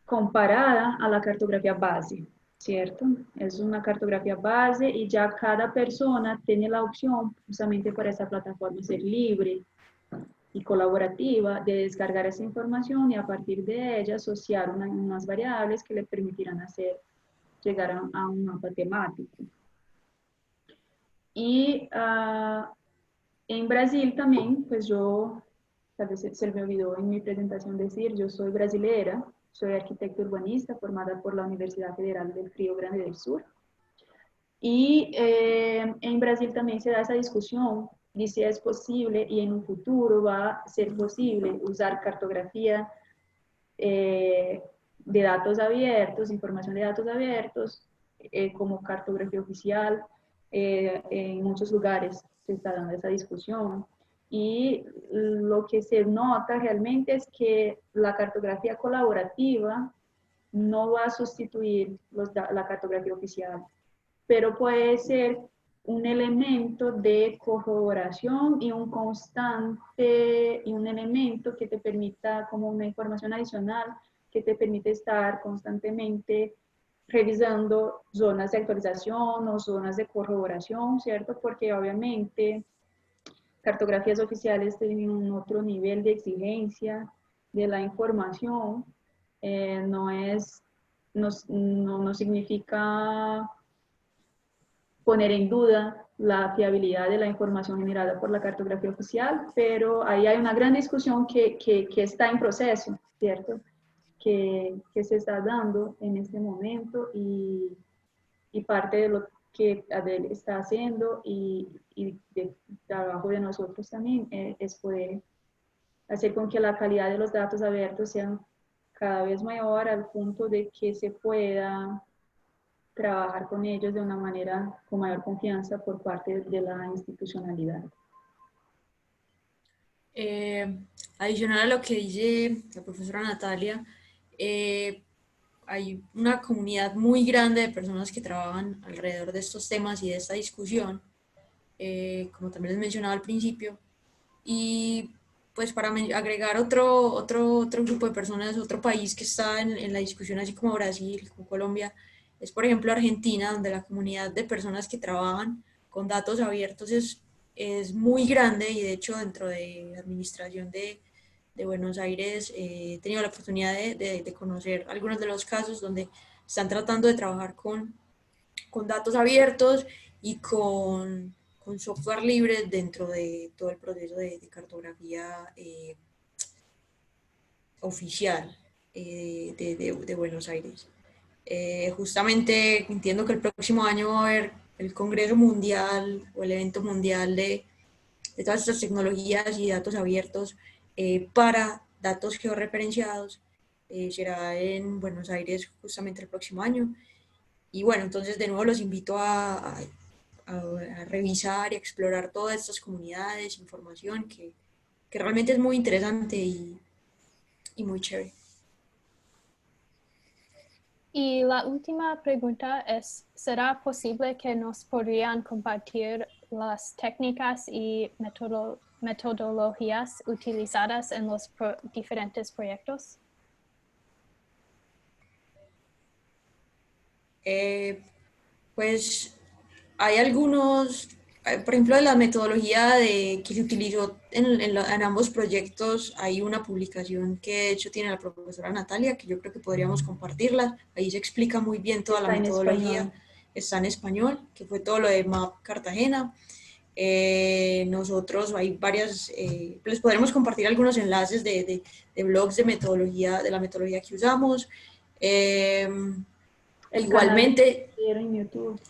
comparada a la cartografía base, ¿cierto? Es una cartografía base y ya cada persona tiene la opción, justamente por esa plataforma, ser libre y colaborativa de descargar esa información y a partir de ella asociar unas variables que le permitirán llegar a un mapa temático. Y en Brasil también, pues yo, tal vez se me olvidó en mi presentación decir, yo soy brasilera, soy arquitecta urbanista formada por la Universidad Federal del Río Grande del Sur. Y en Brasil también se da esa discusión de si es posible y en un futuro va a ser posible usar cartografía de datos abiertos, información de datos abiertos como cartografía oficial En muchos lugares se está dando esa discusión. Y lo que se nota realmente es que la cartografía colaborativa no va a sustituir la cartografía oficial, pero puede ser un elemento de corroboración y un constante, y un elemento que te permita, como una información adicional, que te permite estar constantemente revisando zonas de actualización o zonas de corroboración, ¿cierto? Porque obviamente cartografías oficiales tienen un otro nivel de exigencia de la información, no significa poner en duda la fiabilidad de la información generada por la cartografía oficial, pero ahí hay una gran discusión que está en proceso, ¿cierto? Que se está dando en este momento y parte de lo que Adel está haciendo y del trabajo de nosotros también es poder hacer con que la calidad de los datos abiertos sean cada vez mayor al punto de que se pueda trabajar con ellos de una manera con mayor confianza por parte de la institucionalidad. Adicional a lo que dice la profesora Natalia, hay una comunidad muy grande de personas que trabajan alrededor de estos temas y de esta discusión, como también les mencionaba al principio, y pues para agregar otro grupo de personas, otro país que está en la discusión, así como Brasil, como Colombia, es por ejemplo Argentina, donde la comunidad de personas que trabajan con datos abiertos es muy grande, y de hecho dentro de la administración de Buenos Aires he tenido la oportunidad de conocer algunos de los casos donde están tratando de trabajar con datos abiertos y con software libre dentro de todo el proceso de cartografía oficial de Buenos Aires. Justamente entiendo que el próximo año va a haber el Congreso Mundial o el evento mundial de todas estas tecnologías y datos abiertos para datos georreferenciados. Será en Buenos Aires justamente el próximo año. Y bueno, entonces de nuevo los invito a revisar y explorar todas estas comunidades, información que realmente es muy interesante y muy chévere. Y la última pregunta es, ¿será posible que nos podrían compartir las técnicas y metodologías utilizadas en los diferentes proyectos? Pues hay algunos, por ejemplo, de la metodología que se utilizó en ambos proyectos, hay una publicación que de hecho tiene la profesora Natalia, que yo creo que podríamos compartirla. Ahí se explica muy bien toda la metodología. Está en español, que fue todo lo de MAP Cartagena. Nosotros hay varias, les podremos compartir algunos enlaces de blogs de metodología, de la metodología que usamos. Igualmente, en YouTube.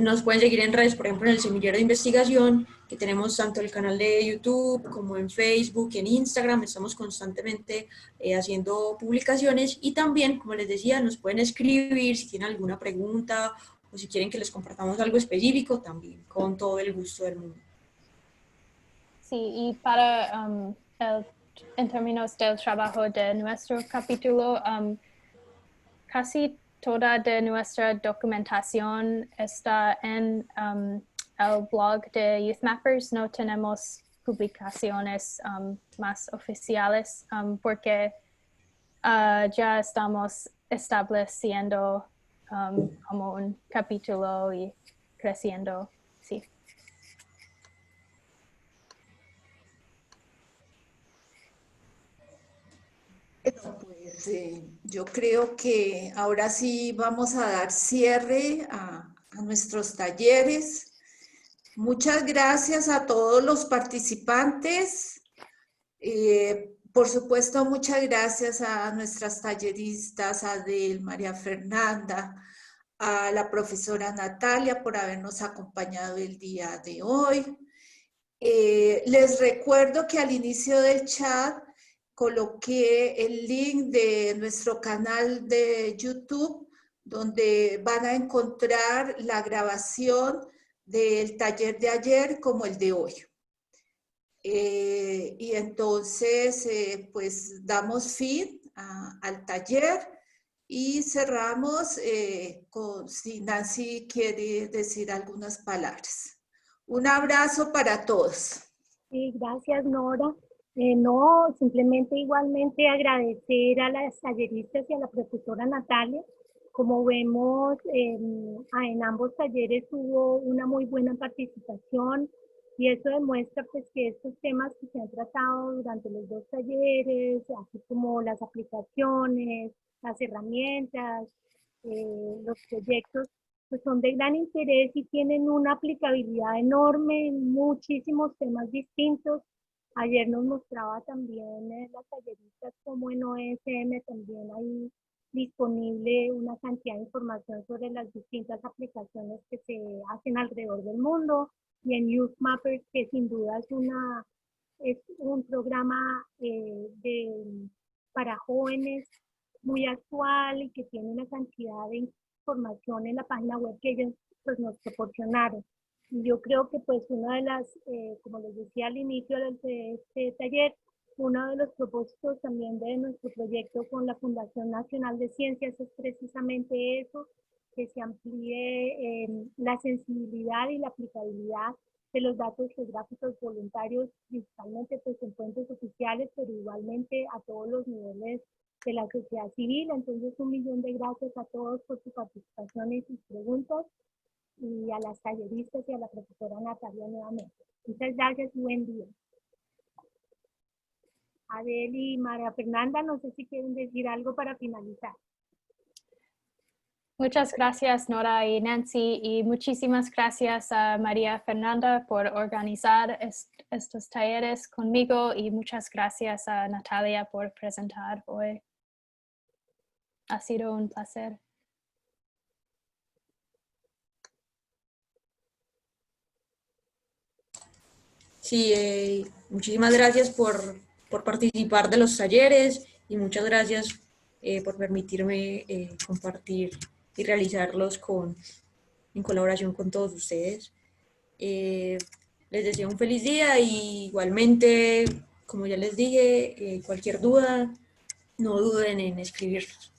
nos pueden seguir en redes, por ejemplo en el Semillero de Investigación, que tenemos tanto el canal de YouTube como en Facebook, en Instagram. Estamos constantemente haciendo publicaciones, y también, como les decía, nos pueden escribir si tienen alguna pregunta o si quieren que les compartamos algo específico, también con todo el gusto del mundo. Sí, y para en términos del trabajo de nuestro capítulo, casi toda de nuestra documentación está en el blog de Youth Mappers. No tenemos publicaciones más oficiales porque ya estamos estableciendo como un capítulo y creciendo, sí. Pues yo creo que ahora sí vamos a dar cierre a nuestros talleres. Muchas gracias a todos los participantes. Por supuesto, muchas gracias a nuestras talleristas, a Adel, María Fernanda, a la profesora Natalia por habernos acompañado el día de hoy. Les recuerdo que al inicio del chat coloqué el link de nuestro canal de YouTube, donde van a encontrar la grabación del taller de ayer como el de hoy. Y entonces, pues damos fin al taller y cerramos si Nancy quiere decir algunas palabras. Un abrazo para todos. Sí, gracias, Nora. No, simplemente igualmente agradecer a las talleristas y a la profesora Natalia. Como vemos, en ambos talleres hubo una muy buena participación y eso demuestra pues que estos temas que se han tratado durante los dos talleres, así como las aplicaciones, las herramientas, los proyectos, pues son de gran interés y tienen una aplicabilidad enorme en muchísimos temas distintos. Ayer nos mostraba también las talleristas como en OSM también hay disponible una cantidad de información sobre las distintas aplicaciones que se hacen alrededor del mundo, y en Youth Mappers, que sin duda es un programa para jóvenes muy actual y que tiene una cantidad de información en la página web que ellos pues, nos proporcionaron. Y yo creo que pues una de las, como les decía al inicio de este taller, uno de los propósitos también de nuestro proyecto con la Fundación Nacional de Ciencias es precisamente eso, que se amplíe la sensibilidad y la aplicabilidad de los datos geográficos voluntarios, principalmente pues, en fuentes oficiales, pero igualmente a todos los niveles de la sociedad civil. Entonces, 1.000.000 de gracias a todos por su participación y sus preguntas, y a las talleristas y a la profesora Natalia nuevamente. Muchas gracias y buen día. Adel y María Fernanda, no sé si quieren decir algo para finalizar. Muchas gracias, Nora y Nancy, y muchísimas gracias a María Fernanda por organizar estos talleres conmigo, y muchas gracias a Natalia por presentar hoy. Ha sido un placer. Sí, muchísimas gracias por participar de los talleres y muchas gracias por permitirme compartir y realizarlos en colaboración con todos ustedes. Les deseo un feliz día y igualmente, como ya les dije, cualquier duda, no duden en escribirnos.